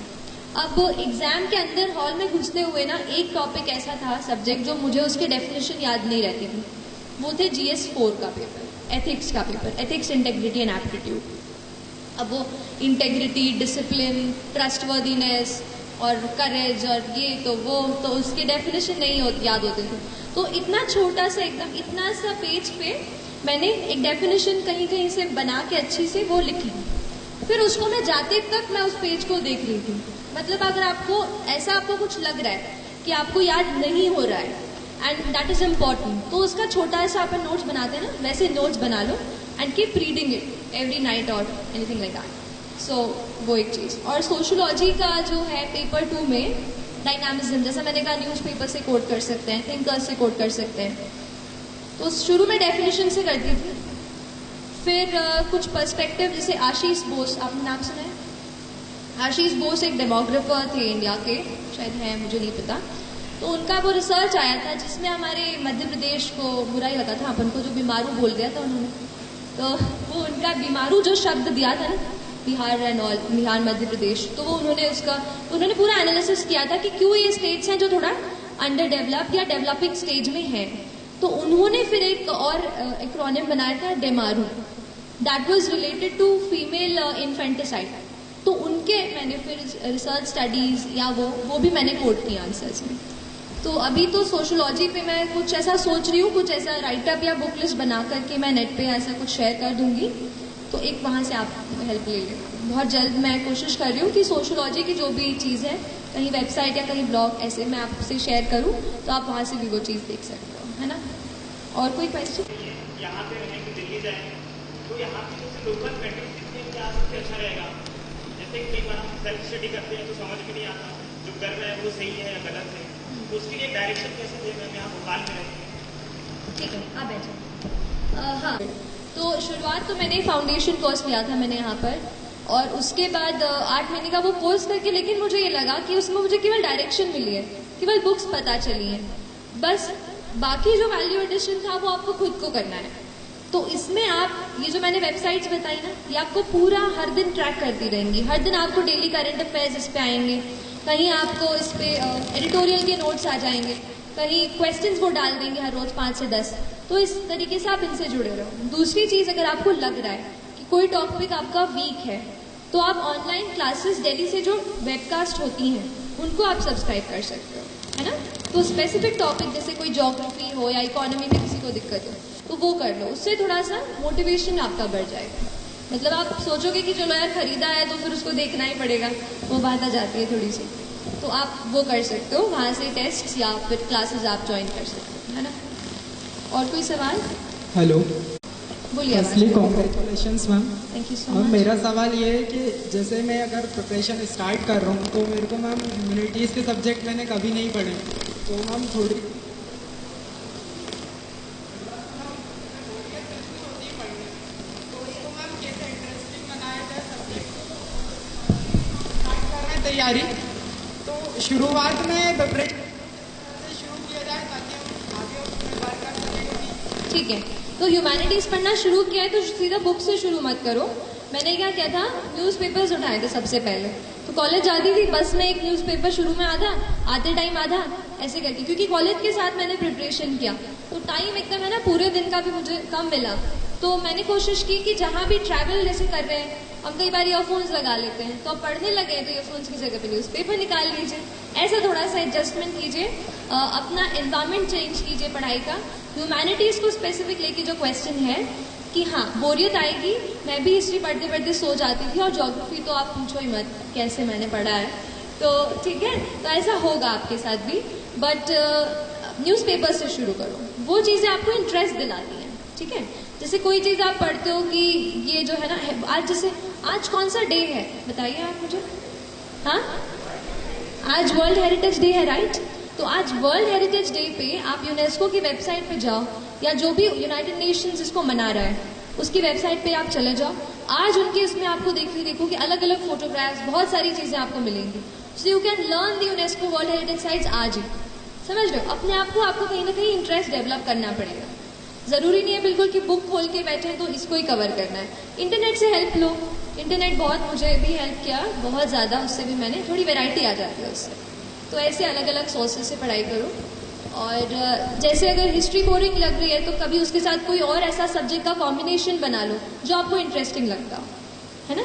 अब एग्जाम के अंदर हॉल में घुसते हुए ना, एक टॉपिक ऐसा था सब्जेक्ट जो मुझे उसकी डेफिनेशन याद नहीं रहती थी, वो थे GS4 का पेपर, एथिक्स का paper, ethics, integrity and aptitude. अब वो इंटेग्रिटी, डिसिप्लिन, ट्रस्टवर्दीनेस और करेज और ये तो वो, तो उसकी डेफिनेशन नहीं याद होते थे। तो इतना छोटा सा, एकदम इतना सा पेज पे मैंने एक डेफिनेशन कहीं कहीं से बना के अच्छी से वो लिख ली। फिर उसको मैं जाते तक मैं उस पेज को देख रही थी। मतलब अगर आपको ऐसा आपको कुछ लग रहा है कि आपको याद नहीं हो रहा है एंड दैट इज इम्पॉर्टेंट, तो उसका छोटा सा अपन नोट्स बनाते हैं ना, वैसे नोट्स बना लो and keep reading it every night और एनीथिंग लाइक दैट। सो वो एक चीज़। और सोशोलॉजी का जो है पेपर 2 में डायनामिज्म, जैसा मैंने कहा, न्यूज़पेपर से कोट कर सकते हैं, थिंकर्स से कोट कर सकते हैं। तो शुरू में डेफिनेशन से करती थी, फिर कुछ पर्सपेक्टिव, जैसे आशीष बोस, आपने नाम सुना है? आशीष बोस एक डेमोग्राफर थे इंडिया के, शायद हैं, मुझे नहीं पता। तो उनका वो रिसर्च आया था जिसमें हमारे मध्य प्रदेश को बुरा ही लगा था, अपन को जो बीमारू बोल दिया था उन्होंने। तो वो उनका बीमारू जो शब्द दिया था ना, बिहार एंड ऑल, बिहार मध्य प्रदेश, तो वो उन्होंने पूरा एनालिसिस किया था कि क्यों ये स्टेट्स हैं जो थोड़ा अंडर डेवलप्ड या डेवलपिंग स्टेज में हैं। तो उन्होंने फिर एक और एक्रोनिम बनाया था, डेमारू, that was related to female infanticide. तो उनके मैंने फिर रिसर्च स्टडीज या वो भी मैंने कोट किया आंसर्स में। तो अभी तो सोशोलॉजी पे मैं कुछ ऐसा सोच रही हूँ, कुछ ऐसा राइटअप या बुक लिस्ट बना करके मैं नेट पे ऐसा कुछ शेयर कर दूंगी तो एक वहाँ से आप हेल्प ले लें। बहुत जल्द मैं कोशिश कर रही हूँ कि सोशोलॉजी की जो भी चीज़ है कहीं वेबसाइट या कहीं ब्लॉग ऐसे मैं आपसे शेयर करूँ तो आप वहाँ से भी वो चीज़ देख सकते हो, है ना। और कोई क्वेश्चन? यहाँ पे रहेंगे, दिल्ली जाएंगे तो यहाँ पे जैसे लोकल मेट्रो सिस्टम में क्या सबसे अच्छा रहेगा? जैसे कई बार हम सेल्फ स्टडी करते हैं तो समझ में नहीं आता जो कर रहे हैं वो सही है या गलत है, तो उसके लिए डायरेक्शन कैसे दें? मैम यहाँ भोपाल में रहेंगे। ठीक है, आप बैठो। हाँ, तो शुरुआत तो मैंने फाउंडेशन कोर्स लिया था मैंने यहाँ पर, और उसके बाद 8 महीने का वो कोर्स करके, लेकिन मुझे ये लगा कि उसमें मुझे केवल डायरेक्शन मिली है, केवल बुक्स पता चली हैं, बस बाकी जो वैल्यू एडिशन था वो आपको खुद को करना है। तो इसमें आप ये जो मैंने वेबसाइट्स बताई ना, ये आपको पूरा हर दिन ट्रैक करती रहेंगी। हर दिन आपको डेली करंट अफेयर्स इस पे आएंगे, कहीं आपको इस पे एडिटोरियल के नोट्स आ जाएंगे, कहीं क्वेश्चंस वो डाल देंगे हर रोज 5 से 10। तो इस तरीके से आप इनसे जुड़े रहो। दूसरी चीज़, अगर आपको लग रहा है कि कोई टॉपिक आपका वीक है तो आप ऑनलाइन क्लासेस दिल्ली से जो वेबकास्ट होती हैं उनको आप सब्सक्राइब कर सकते हो, है ना। तो स्पेसिफिक टॉपिक जैसे कोई ज्योग्राफी हो या इकोनॉमी में किसी को दिक्कत हो तो वो कर लो, उससे थोड़ा सा मोटिवेशन आपका बढ़ जाएगा। मतलब आप सोचोगे कि चलो यार खरीदा है तो फिर उसको देखना ही पड़ेगा, वो बात आ जाती है थोड़ी सी। तो आप वो कर सकते हो, वहाँ से टेस्ट या फिर क्लासेस आप ज्वाइन कर सकते हो, है ना। और कोई सवाल? हेलो, बोलिए। Firstly congratulations ma'am. Thank you सो और मच। मेरा सवाल ये है कि जैसे मैं अगर प्रिपरेशन स्टार्ट कर रहा हूँ तो मेरे को मैम ह्यूमैनिटीज़ के सब्जेक्ट मैंने कभी नहीं पढ़े, तो मैम थोड़ी तैयारी, तो शुरुआत में प्रिपरेशन से शुरू किया जाए ताकि हम आगे उसमें वर्क कर सकें। ठीक है, तो ह्यूमैनिटीज़ पढ़ना शुरू किया है तो सीधा बुक से शुरू मत करो। मैंने क्या किया था, न्यूज़पेपर्स उठाए थे सबसे पहले। तो कॉलेज जाती थी, बस में एक न्यूज़पेपर शुरू में आधा, आते टाइम आधा, ऐसे करके, क्योंकि कॉलेज के साथ मैंने प्रिपरेशन किया तो टाइम एकदम है ना पूरे दिन का भी मुझे कम मिला। तो मैंने कोशिश की कि जहाँ भी ट्रैवल जैसे कर रहे हैं, हम कई बार ईयरफोन्स लगा लेते हैं, तो आप पढ़ने लगे तो ईयरफोन्स की जगह पे न्यूज़पेपर निकाल लीजिए, ऐसा थोड़ा सा एडजस्टमेंट कीजिए, अपना एनवायरनमेंट चेंज कीजिए पढ़ाई का। ह्यूमैनिटीज़ को स्पेसिफिक लेके जो क्वेश्चन है कि हाँ बोरियत आएगी, मैं भी हिस्ट्री पढ़ते पढ़ते सो जाती थी, और ज्योग्राफी तो आप पूछो ही मत कैसे मैंने पढ़ा है, तो ठीक है, तो ऐसा होगा आपके साथ भी। बट न्यूज़पेपर से शुरू करो, वो चीज़ें आपको इंटरेस्ट दिलाती हैं, ठीक है। जैसे कोई चीज़ आप पढ़ते हो कि ये जो है ना, आज जैसे आज कौन सा डे है बताइए आप मुझे। हाँ, आज वर्ल्ड हेरिटेज डे है, राइट। तो आज वर्ल्ड हेरिटेज डे पे आप यूनेस्को की वेबसाइट पे जाओ, या जो भी यूनाइटेड नेशंस इसको मना रहा है उसकी वेबसाइट पे आप चले जाओ। आज उनके इसमें आपको देखो कि अलग अलग फोटोग्राफ्स, बहुत सारी चीज़ें आपको मिलेंगी। सो you can learn the UNESCO world heritage sites आज ही, समझ लो। अपने आप को आपको कहीं ना कहीं इंटरेस्ट डेवलप करना पड़ेगा। ज़रूरी नहीं है बिल्कुल कि बुक खोल के बैठे तो इसको ही कवर करना है। इंटरनेट से हेल्प लो, इंटरनेट बहुत मुझे भी हेल्प किया, बहुत ज़्यादा, उससे भी मैंने थोड़ी वैरायटी आ जाती है उससे। तो ऐसे अलग अलग सोर्सेज से पढ़ाई करो। और जैसे अगर हिस्ट्री बोरिंग लग रही है तो कभी उसके साथ कोई और ऐसा सब्जेक्ट का कॉम्बिनेशन बना लो जो आपको इंटरेस्टिंग लगता हो, है ना।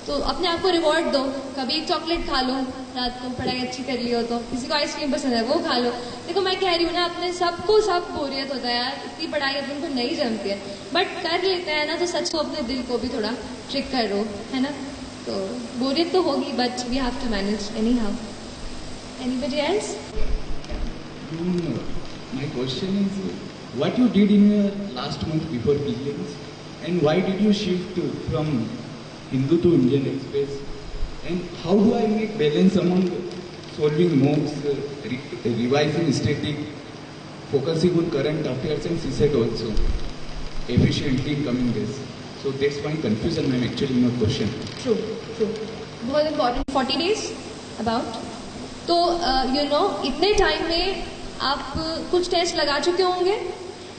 तो अपने आप को रिवॉर्ड दो, कभी एक चॉकलेट खा लो रात को, पढ़ाई अच्छी कर ली हो तो, किसी को आइसक्रीम पसंद है वो खा लो। देखो मैं कह रही हूँ ना, अपने सबको सब बोरियत होता है यार, इतनी पढ़ाई अपन को नहीं जमती है, बट कर लेते हैं ना, तो सच को अपने दिल को भी थोड़ा ट्रिक करो, है ना। तो बोरियत तो होगी, but we have to manage anyhow. Anybody else? My question is, what you did in your last month before prelims, and why did you shift from Hindu to Indian Express, and how do I make balance among solving mocks, revising static, focusing on current affairs and CSET also efficiently in coming days? So that's my confusion, ma'am, actually in your question. True. बहुत important 40 days about. तो इतने time में आप कुछ test लगा चुके होंगे,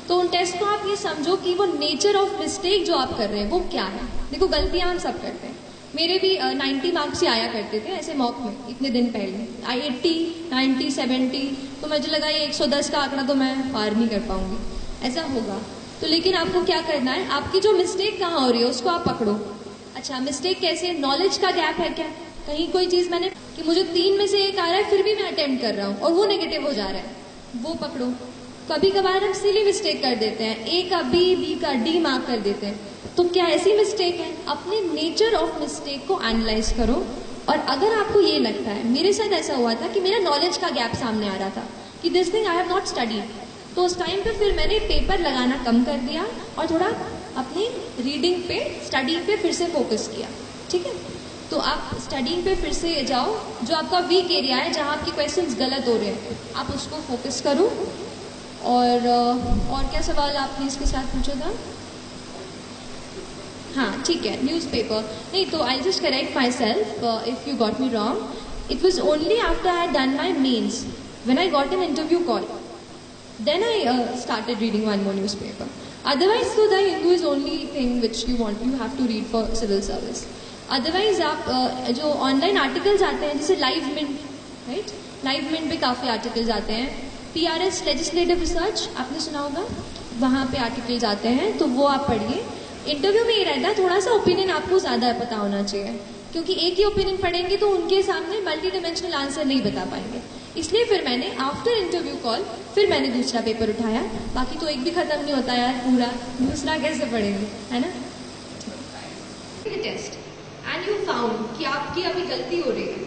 तो उन टेस्ट को आप ये समझो कि वो नेचर ऑफ मिस्टेक जो आप कर रहे हैं वो क्या है। देखो गलतियां हम सब करते हैं, मेरे भी 90 मार्क्स ही आया करते थे ऐसे मॉक में इतने दिन पहले, 80, 90, 70, तो मुझे लगा ये 110 का आंकड़ा तो मैं पार नहीं कर पाऊंगी, ऐसा होगा। तो लेकिन आपको क्या करना है, आपकी जो मिस्टेक कहाँ हो रही है उसको आप पकड़ो। अच्छा मिस्टेक कैसे, नॉलेज का गैप है क्या, कहीं कोई चीज़ मैंने कि मुझे 3 में से 1 आ रहा है फिर भी मैं अटेम्प्ट कर रहा हूँ और वो नेगेटिव हो जा रहा है, वो पकड़ो। कभी कभार हम सिली मिस्टेक कर देते हैं, ए का बी, बी का डी मार्क कर देते हैं। तो क्या ऐसी मिस्टेक है? अपने नेचर ऑफ मिस्टेक को एनालाइज करो, और अगर आपको ये लगता है, मेरे साथ ऐसा हुआ था कि मेरा नॉलेज का गैप सामने आ रहा था कि this thing I have not studied, तो उस टाइम पे फिर मैंने पेपर लगाना कम कर दिया और थोड़ा अपनी रीडिंग पे, स्टडी पे फिर से फोकस किया। ठीक है, तो आप स्टडिंग पे फिर से जाओ, जो आपका वीक एरिया है, जहाँ आपके क्वेश्चंस गलत हो रहे हैं, आप उसको फोकस करो। और क्या सवाल आपने इसके साथ पूछा था? हाँ ठीक है, न्यूज़पेपर नहीं, तो I just correct myself if you got me wrong. It was only after I had done my mains, when I got an interview call, then I started reading one more newspaper. Otherwise, so the Hindu is only thing which you have to read for civil service. Otherwise, आप जो online articles आते हैं, जैसे live mint, right, live mint पे काफ़ी articles आते हैं। PRS legislative research आपने सुना होगा, वहाँ पे आर्टिकल्स आते हैं, तो वो आप पढ़िए। इंटरव्यू में ये रहता है, थोड़ा सा ओपिनियन आपको ज़्यादा पता होना चाहिए, क्योंकि एक ही ओपिनियन पढ़ेंगे तो उनके सामने मल्टी डिमेंशनल आंसर नहीं बता पाएंगे। इसलिए फिर मैंने आफ्टर इंटरव्यू कॉल फिर मैंने दूसरा पेपर उठाया। बाकी तो एक भी खत्म नहीं होता यार पूरा, दूसरा कैसे पढ़ेंगे, है ना। टेस्ट एंड यू फाउंड कि आपकी अभी गलती हो रही है,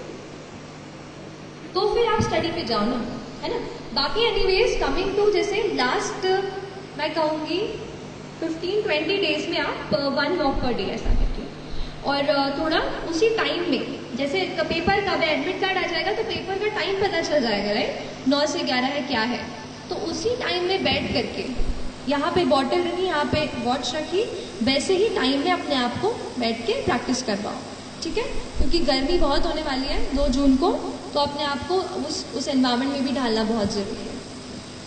तो फिर आप स्टडी पे जाओ ना, है ना। बाकी एनीवेज कमिंग टू, जैसे लास्ट मैं कहूँगी 15-20 डेज में आप 1 वॉक पर डे ऐसा करके, और थोड़ा उसी टाइम में, जैसे पेपर का एडमिट कार्ड आ जाएगा तो पेपर का टाइम पता चल जाएगा, राइट, 9 से 11 है क्या है, तो उसी टाइम में बैठ करके, यहाँ पे बॉटल रखी, यहाँ पे वॉच रखी, वैसे ही टाइम में अपने आप को बैठ के प्रैक्टिस करवाओ। ठीक है, क्योंकि गर्मी बहुत होने वाली है 2 जून को, तो अपने आप को उस एनवायरनमेंट में भी ढालना बहुत ज़रूरी है।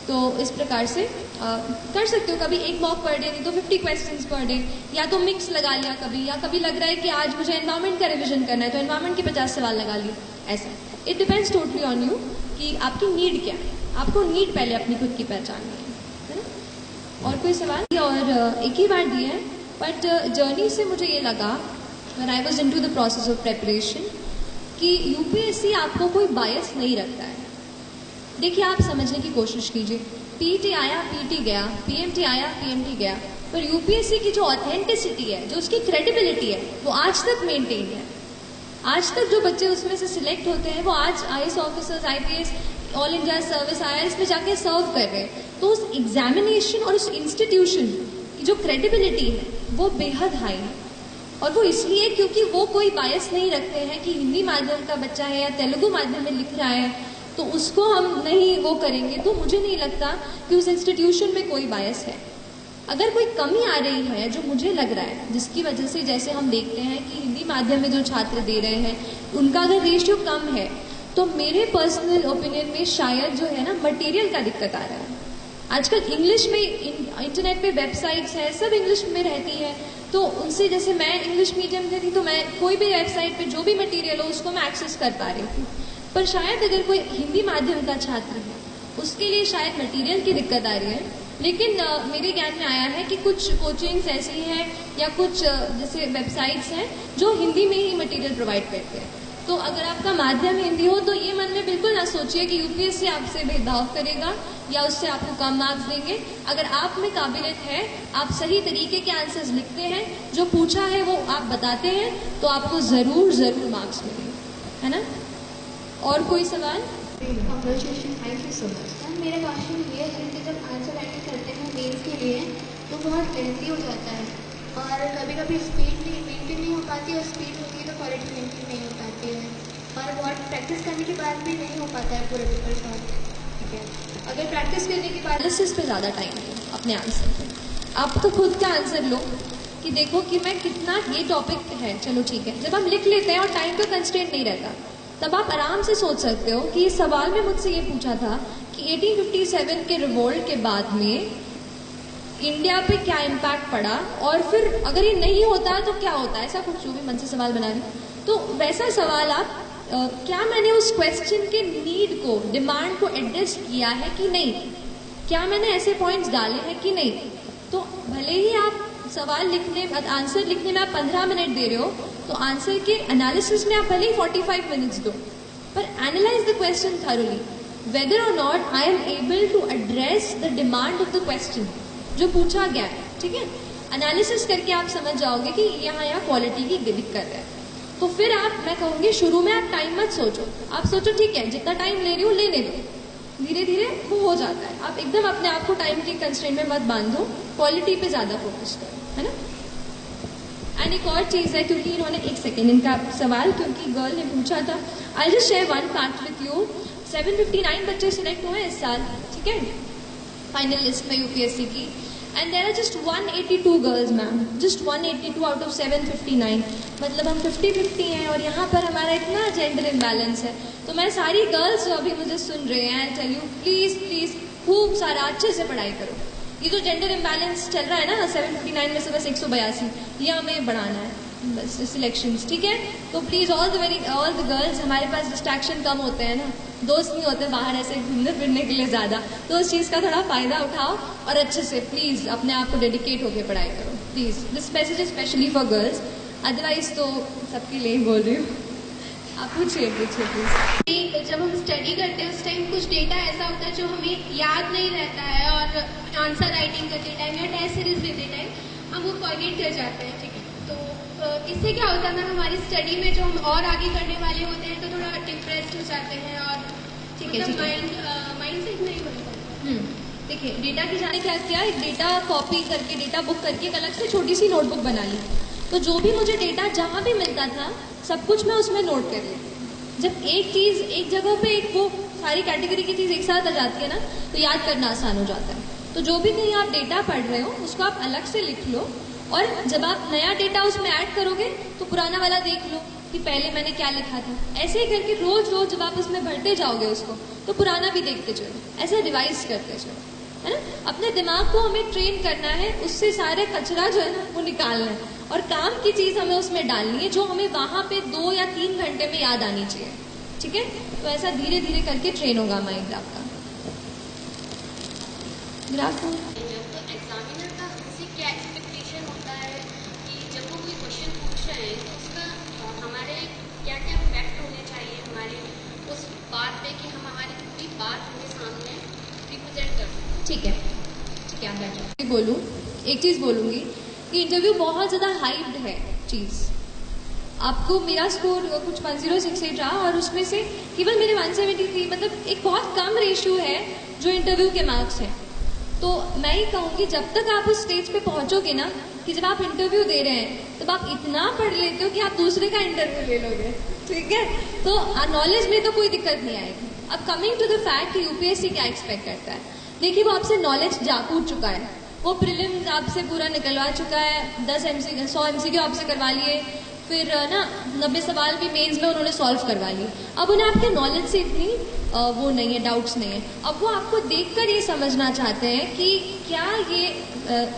तो इस प्रकार से कर सकते हो, कभी 1 मॉक पर डे, नहीं तो 50 क्वेश्चंस पर डे, या तो मिक्स लगा लिया कभी, या कभी लग रहा है कि आज मुझे एनवायरनमेंट का रिविजन करना है तो एनवायरनमेंट के 50 सवाल लगा लिए, ऐसा। It depends totally on you कि आपकी नीड क्या है, आपको नीड पहले अपनी खुद की पहचाननी है ना। और कोई सवाल? और एक ही बार दिए हैं, बट जर्नी से मुझे ये लगा when I was into the process of preparation कि यूपीएससी आपको कोई बायस नहीं रखता है। देखिए, आप समझने की कोशिश कीजिए, पीटी आया, पीटी गया, पीएमटी आया, पीएमटी गया, पर यूपीएससी की जो ऑथेंटिसिटी है, जो उसकी क्रेडिबिलिटी है, वो आज तक मेंटेन है। आज तक जो बच्चे उसमें से सिलेक्ट होते हैं, वो आज IAS officers, IPS, all India service, IRS में जाके सर्व कर रहे हैं। तो उस एग्जामिनेशन और उस इंस्टीट्यूशन की जो क्रेडिबिलिटी है वो बेहद हाई है, और वो इसलिए क्योंकि वो कोई बायस नहीं रखते हैं कि हिंदी माध्यम का बच्चा है या तेलुगु माध्यम में लिख रहा है तो उसको हम नहीं वो करेंगे। तो मुझे नहीं लगता कि उस इंस्टीट्यूशन में कोई बायस है। अगर कोई कमी आ रही है, जो मुझे लग रहा है, जिसकी वजह से जैसे हम देखते हैं कि हिंदी माध्यम में जो छात्र दे रहे हैं उनका अगर रेशियो कम है, तो मेरे पर्सनल ओपिनियन में शायद जो है ना, मटेरियल का दिक्कत आ रहा है। आजकल इंग्लिश में इंटरनेट पे वेबसाइट्स है, सब इंग्लिश में रहती है, तो उनसे, जैसे मैं इंग्लिश मीडियम से थी तो मैं कोई भी वेबसाइट पे जो भी मटेरियल हो उसको मैं एक्सेस कर पा रही थी। पर शायद अगर कोई हिंदी माध्यम का छात्र है उसके लिए शायद मटेरियल की दिक्कत आ रही है। लेकिन मेरे ज्ञान में आया है कि कुछ कोचिंग्स ऐसी हैं या कुछ जैसे वेबसाइट्स हैं जो हिंदी में ही मटेरियल प्रोवाइड करते हैं। तो अगर आपका माध्यम हिंदी हो तो ये मन में बिल्कुल ना सोचिए कि यूपीएससी आपसे भेदभाव करेगा या उससे आपको कम मार्क्स देंगे। अगर आप में काबिलियत है, आप सही तरीके के आंसर्स लिखते हैं, जो पूछा है वो आप बताते हैं, तो आपको ज़रूर ज़रूर मार्क्स मिलेंगे, है ना। और कोई सवाल? Thank you so much. मेरा क्वेश्चन ये है कि जब आंसर राइटिंग करते हैं मेन्स के लिए तो बहुत लेंथी हो जाता है, और कभी कभी स्पीड मेंटेन नहीं हो पाती, और स्पीड होती है तो क्वालिटी मेंटेन नहीं हो पाती है, और बहुत प्रैक्टिस करने के बाद भी नहीं हो पाता है पूरे पेपर शॉर्ट। ठीक है, अगर प्रैक्टिस करने के बाद एनालिसिस पे ज़्यादा टाइम दो अपने आंसर पे। आप तो खुद का आंसर लो कि देखो कि मैं कितना, ये टॉपिक है, चलो ठीक है। जब हम लिख लेते हैं और टाइम का कंस्ट्रेंट नहीं रहता, तब आप आराम से सोच सकते हो कि इस सवाल में मुझसे ये पूछा था कि 1857 के रिवोल्ट के बाद में इंडिया पे क्या इम्पैक्ट पड़ा, और फिर अगर ये नहीं होता तो क्या होता, ऐसा कुछ जो भी मन से सवाल बना रहे। तो वैसा सवाल आप क्या मैंने उस क्वेश्चन के नीड को, डिमांड को एड्रेस किया है कि नहीं, क्या मैंने ऐसे पॉइंट्स डाले हैं कि नहीं। तो भले ही आप सवाल लिखने, आंसर लिखने में आप 15 मिनट दे रहे हो, तो आंसर के एनालिसिस में आप भले ही 45 मिनट्स दो, पर analyse the question thoroughly. whether or not I am able to address the demand of the question जो पूछा गया है, ठीक है। एनालिसिस करके आप समझ जाओगे कि यहाँ क्वालिटी की दिक्कत है। तो फिर मैं कहूँगी शुरू में आप टाइम मत सोचो, आप सोचो ठीक है जितना टाइम ले रही हूँ लेने दो, धीरे धीरे वो हो जाता है। आप एकदम अपने आप को टाइम के कंस्ट्रेंट में मत बांधो, क्वालिटी पे ज़्यादा फोकस करो, है ना। एंड एक और चीज़ है, क्योंकि इन्होंने एक सेकेंड इनका सवाल क्योंकि गर्ल ने पूछा था, I just share one fact with you. 759 बच्चे सिलेक्ट हुए इस साल, ठीक है, फाइनल लिस्ट में यूपीएससी की। And there are just 182 girls ma'am, just 182 out of 759, मतलब हम 50-50 हैं। और यहाँ पर हमारा इतना जेंडर इम्बैलेंस है। तो मैं सारी गर्ल्स जो अभी मुझे सुन रहे हैं, टेल यू प्लीज़ प्लीज़ खूब सारा अच्छे से पढ़ाई करो। ये जो जेंडर इम्बैलेंस चल रहा है ना 759 में से बस 182, ये हमें बढ़ाना है बस सिलेक्शंस, ठीक है। तो प्लीज़ ऑल द गर्ल्स, हमारे पास डिस्ट्रैक्शन कम होते हैं ना, दोस्त नहीं होते बाहर ऐसे घूमने फिरने के लिए ज़्यादा, तो उस चीज़ का थोड़ा फ़ायदा उठाओ और अच्छे से प्लीज़ अपने आप को डेडिकेट होकर पढ़ाई करो please. This message is specially for girls, otherwise तो सबके लिए ही बोल रही हूँ। आप पूछिए प्लीज़। जब हम स्टडी करते हैं उस टाइम कुछ डेटा ऐसा होता है जो हमें याद नहीं रहता है, और आंसर राइटिंग करते टाइम या टेस्ट सीरीज देते टाइम हम वो फॉरगेट कर जाते हैं, ठीक है। तो इससे क्या होता है ना, हमारी स्टडी में जो हम और आगे करने वाले होते हैं तो थोड़ा डिप्रेस्ड हो जाते हैं और माइंड सेट नहीं बनता। देखिए डेटा की जाने क्या किया, एक डेटा कॉपी करके, डेटा बुक करके एक अलग से छोटी सी नोटबुक बना ली। तो जो भी मुझे डेटा जहाँ भी मिलता था सब कुछ मैं उसमें नोट कर लेती। जब एक चीज़ एक जगह पे एक वो सारी कैटेगरी की चीज़ एक साथ आ जाती है ना, तो याद करना आसान हो जाता है। तो जो भी कहीं आप डेटा पढ़ रहे हो उसको आप अलग से लिख लो, और जब आप नया डेटा उसमें ऐड करोगे तो पुराना वाला देख लो कि पहले मैंने क्या लिखा था। ऐसे ही करके रोज रोज जब आप उसमें भरते जाओगे उसको, तो पुराना भी देखते चलो, ऐसे रिवाइज करते चलो, है ना। अपने दिमाग को हमें ट्रेन करना है, उससे सारे कचरा जो है ना वो निकालना है, और काम की चीज़ हमें उसमें डालनी है जो हमें वहाँ पे 2 या 3 घंटे में याद आनी चाहिए, ठीक है। तो ऐसा धीरे धीरे करके ट्रेन होगा माइंड आपका। एग्जामिनर का हमसे क्या एक्सपेक्टेशन होता है कि जब वो कोई क्वेश्चन पूछ रहे हैं तो उसका हमारे क्या क्या फैक्ट होने चाहिए हमारे उस बात पे कि हम हमारी पूरी बात उनके सामने रिप्रेजेंट कर सकें। ठीक है, ठीक है, आप बैठो। बोलूँ एक चीज़ बोलूँगी कि इंटरव्यू बहुत ज़्यादा हाइप्ड है चीज़। आपको मेरा स्कोर कुछ 1068 रहा और उसमें से केवल मेरे 173, मतलब एक बहुत कम रेशियो है जो इंटरव्यू के मार्क्स हैं। तो मैं ही कहूँगी जब तक आप उस स्टेज पे पहुँचोगे ना कि जब आप इंटरव्यू दे रहे हैं तब आप इतना पढ़ लेते हो कि आप दूसरे का इंटरव्यू ले लोगे, ठीक है। तो नॉलेज में तो कोई दिक्कत नहीं आएगी। अब कमिंग टू द फैक्ट कि यूपीएससी क्या एक्सपेक्ट करता है, देखिए वो आपसे नॉलेज कूद चुका है, वो प्रीलिम्स आपसे पूरा निकलवा चुका है, 100 MCQ आपसे करवा लिए, फिर ना 90 सवाल भी मेंस में उन्होंने सॉल्व करवा लिए। अब उन्हें आपके नॉलेज से इतनी वो नहीं है, डाउट्स नहीं है। अब वो आपको देखकर ये समझना चाहते हैं कि क्या ये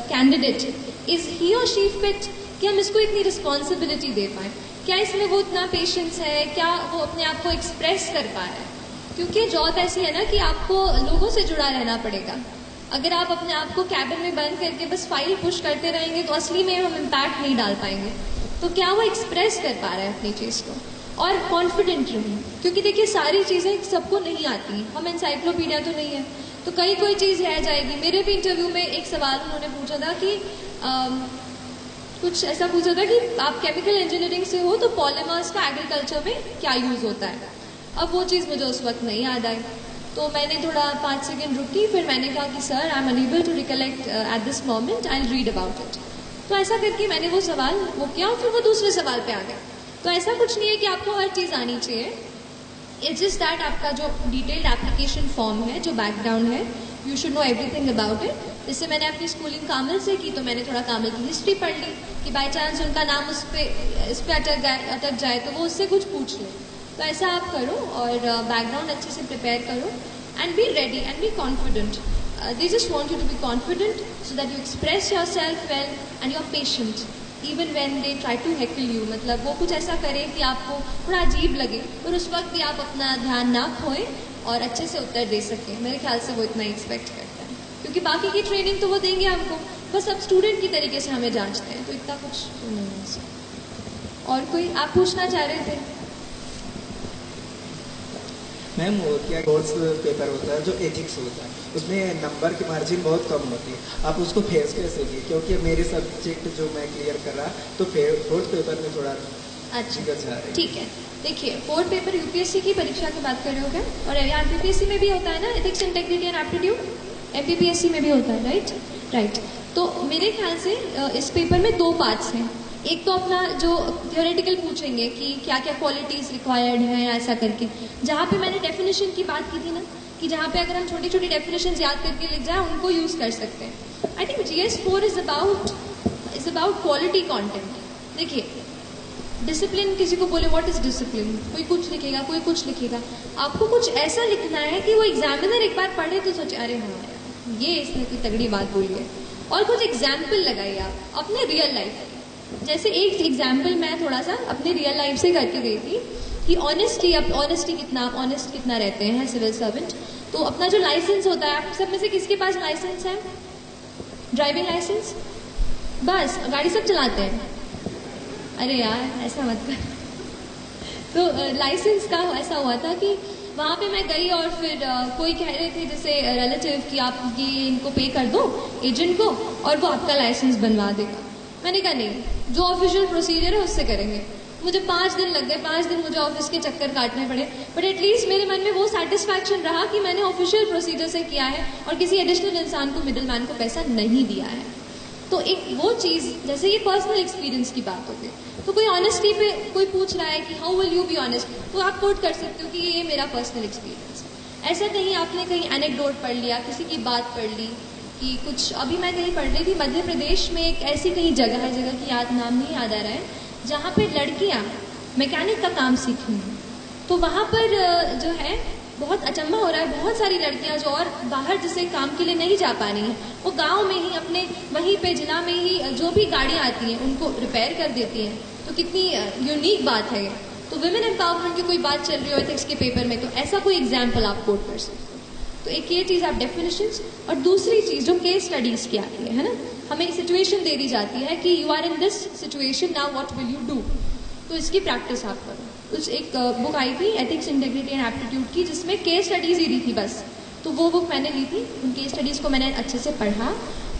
कैंडिडेट इज ही और शी फिट, कि हम इसको इतनी रिस्पॉन्सिबिलिटी दे पाए, क्या इसमें वो इतना पेशेंस है, क्या वो अपने आप को एक्सप्रेस कर पा रहा है। क्योंकि जॉब ऐसी है ना कि आपको लोगों से जुड़ा रहना पड़ेगा। अगर आप अपने आप को कैबिन में बंद करके बस फाइल पुश करते रहेंगे तो असली में हम इम्पैक्ट नहीं डाल पाएंगे। तो क्या वो एक्सप्रेस कर पा रहा है अपनी चीज़ को, और कॉन्फिडेंट रहूँ, क्योंकि देखिए सारी चीज़ें सबको नहीं आती, हम एनसाइक्लोपीडिया तो नहीं है, तो कहीं कोई चीज़ रह जाएगी। मेरे भी इंटरव्यू में एक सवाल उन्होंने पूछा था कि कुछ ऐसा पूछा था कि आप केमिकल इंजीनियरिंग से हो तो पॉलीमर्स का एग्रीकल्चर में क्या यूज़ होता है। अब वो चीज़ मुझे उस वक्त नहीं याद आई, तो मैंने थोड़ा 5 सेकेंड रुकी, फिर मैंने कहा कि sir I am unable to recollect at this moment, I will read about it. तो ऐसा करके मैंने वो सवाल वो किया और फिर वो दूसरे सवाल पे आ गया। तो ऐसा कुछ नहीं है कि आपको हर चीज़ आनी चाहिए, इट्स जस्ट दैट आपका जो डिटेल्ड एप्लीकेशन फॉर्म है, जो बैकग्राउंड है, you should know everything about it. जैसे मैंने अपनी स्कूलिंग कामिल से की तो मैंने थोड़ा कामिल की हिस्ट्री पढ़ ली कि बाई चांस उनका नाम इस पे अटक जाए तो वो उससे कुछ पूछ ले। तो ऐसा आप करो और बैकग्राउंड अच्छे से प्रिपेयर करो and be ready and be confident. They just want you to be confident so that you express yourself well and you're patient even when they try to heckle you। मतलब वो कुछ ऐसा करे कि आपको थोड़ा अजीब लगे, और उस वक्त भी आप अपना ध्यान ना खोएं और अच्छे से उत्तर दे सकें। मेरे ख्याल से वो इतना ही एक्सपेक्ट करते हैं, क्योंकि बाकी की ट्रेनिंग तो वो देंगे हमको, बस अब स्टूडेंट की तरीके से हमें जांचते हैं, तो इतना कुछ नहीं है। और कोई आप पूछना चाह रहे थे? मैम वो क्या कोर्स पेपर होता है जो एथिक्स होता है, उसमें नंबर की मार्जिन बहुत कम होती है, आप उसको फेस कैसे किए? क्योंकि मेरे सब्जेक्ट जो मैं क्लियर कर रहा तो फोर्थ पेपर में थोड़ा अच्छा ठीक है। देखिए, फोर्थ पेपर यूपीएससी की परीक्षा की बात कर रहे हो क्या? और एमपीपीएससी में भी होता है ना ethics, integrity and aptitude, MPPSC में भी होता है, राइट। तो मेरे ख्याल से इस पेपर में 2 पार्ट्स हैं। एक तो अपना जो थियोरेटिकल पूछेंगे कि क्या क्या क्वालिटीज रिक्वायर्ड हैं ऐसा करके, जहाँ पे मैंने डेफिनेशन की बात की थी ना कि जहाँ पे अगर हम छोटी छोटी डेफिनेशन याद करके लिख जाए उनको यूज कर सकते हैं। I think GS4 is about quality content. देखिए, डिसिप्लिन, किसी को बोले व्हाट इज डिसिप्लिन, कोई कुछ लिखेगा, कोई कुछ लिखेगा। आपको कुछ ऐसा लिखना है कि वो एग्जामिनर एक बार पढ़े तो सोचे अरे हाँ यार ये इसने कोई तगड़ी बात बोली है, और कुछ एग्जाम्पल लगाइए आप अपने रियल लाइफ के। जैसे एक एग्जाम्पल मैं थोड़ा सा अपने रियल लाइफ से करके गई थी कि ऑनेस्टी कितना रहते हैं सिविल सर्वेंट। तो अपना जो लाइसेंस होता है, आप सब में से किसके पास लाइसेंस है? Driving licence? बस गाड़ी सब चलाते हैं? अरे यार ऐसा मत कर। तो लाइसेंस का ऐसा हुआ था कि वहाँ पे मैं गई और फिर कोई कह रहे थे जैसे रिलेटिव कि आप ये इनको पे कर दो एजेंट को और वो आपका लाइसेंस बनवा देगा। मैंने कहा नहीं, जो ऑफिशियल प्रोसीजर है उससे करेंगे। मुझे 5 दिन लग गए, 5 दिन मुझे ऑफिस के चक्कर काटने पड़े, बट एटलीस्ट मेरे मन में वो सेटिस्फैक्शन रहा कि मैंने ऑफिशियल प्रोसीजर से किया है और किसी एडिशनल इंसान को, मिडिल मैन को पैसा नहीं दिया है। तो एक वो चीज़, जैसे ये पर्सनल एक्सपीरियंस की बात होती है, तो कोई ऑनेस्टी पे कोई पूछ रहा है कि how will you be honest, तो आप कोट कर सकते हो कि ये मेरा पर्सनल एक्सपीरियंस है। ऐसा नहीं आपने कहीं एनेक्डोट पढ़ लिया, किसी की बात पढ़ ली कि कुछ। अभी मैं कहीं पढ़ रही थी मध्य प्रदेश में एक ऐसी कहीं जगह है, जगह की नाम नहीं याद आ रहा है, जहाँ पे लड़कियाँ मैकेनिक का काम सीख रही हैं। तो वहाँ पर जो है बहुत अचंभा हो रहा है, बहुत सारी लड़कियां जो और बाहर जैसे काम के लिए नहीं जा पा रही हैं, वो गांव में ही अपने वहीं पे जिला में ही जो भी गाड़ियां आती हैं उनको रिपेयर कर देती हैं। तो कितनी यूनिक बात है। तो विमेन एम्पावरमेंट की कोई बात चल रही हो एथिक्स के पेपर में, तो ऐसा कोई एग्जाम्पल आप कोट कर सकते हो। तो एक ये चीज़ आप डेफिनेशंस, और दूसरी चीज़ जो केस स्टडीज़ की आती है ना, हमें सिचुएशन दे दी जाती है कि you are in this situation, now what will you do. तो इसकी प्रैक्टिस आप करो। कुछ एक बुक आई थी एथिक्स, इंटेग्रिटी एंड एप्टीट्यूड की, जिसमें केस स्टडीज़ ही दी थी बस। तो वो बुक मैंने ली थी, उन केस स्टडीज़ को मैंने अच्छे से पढ़ा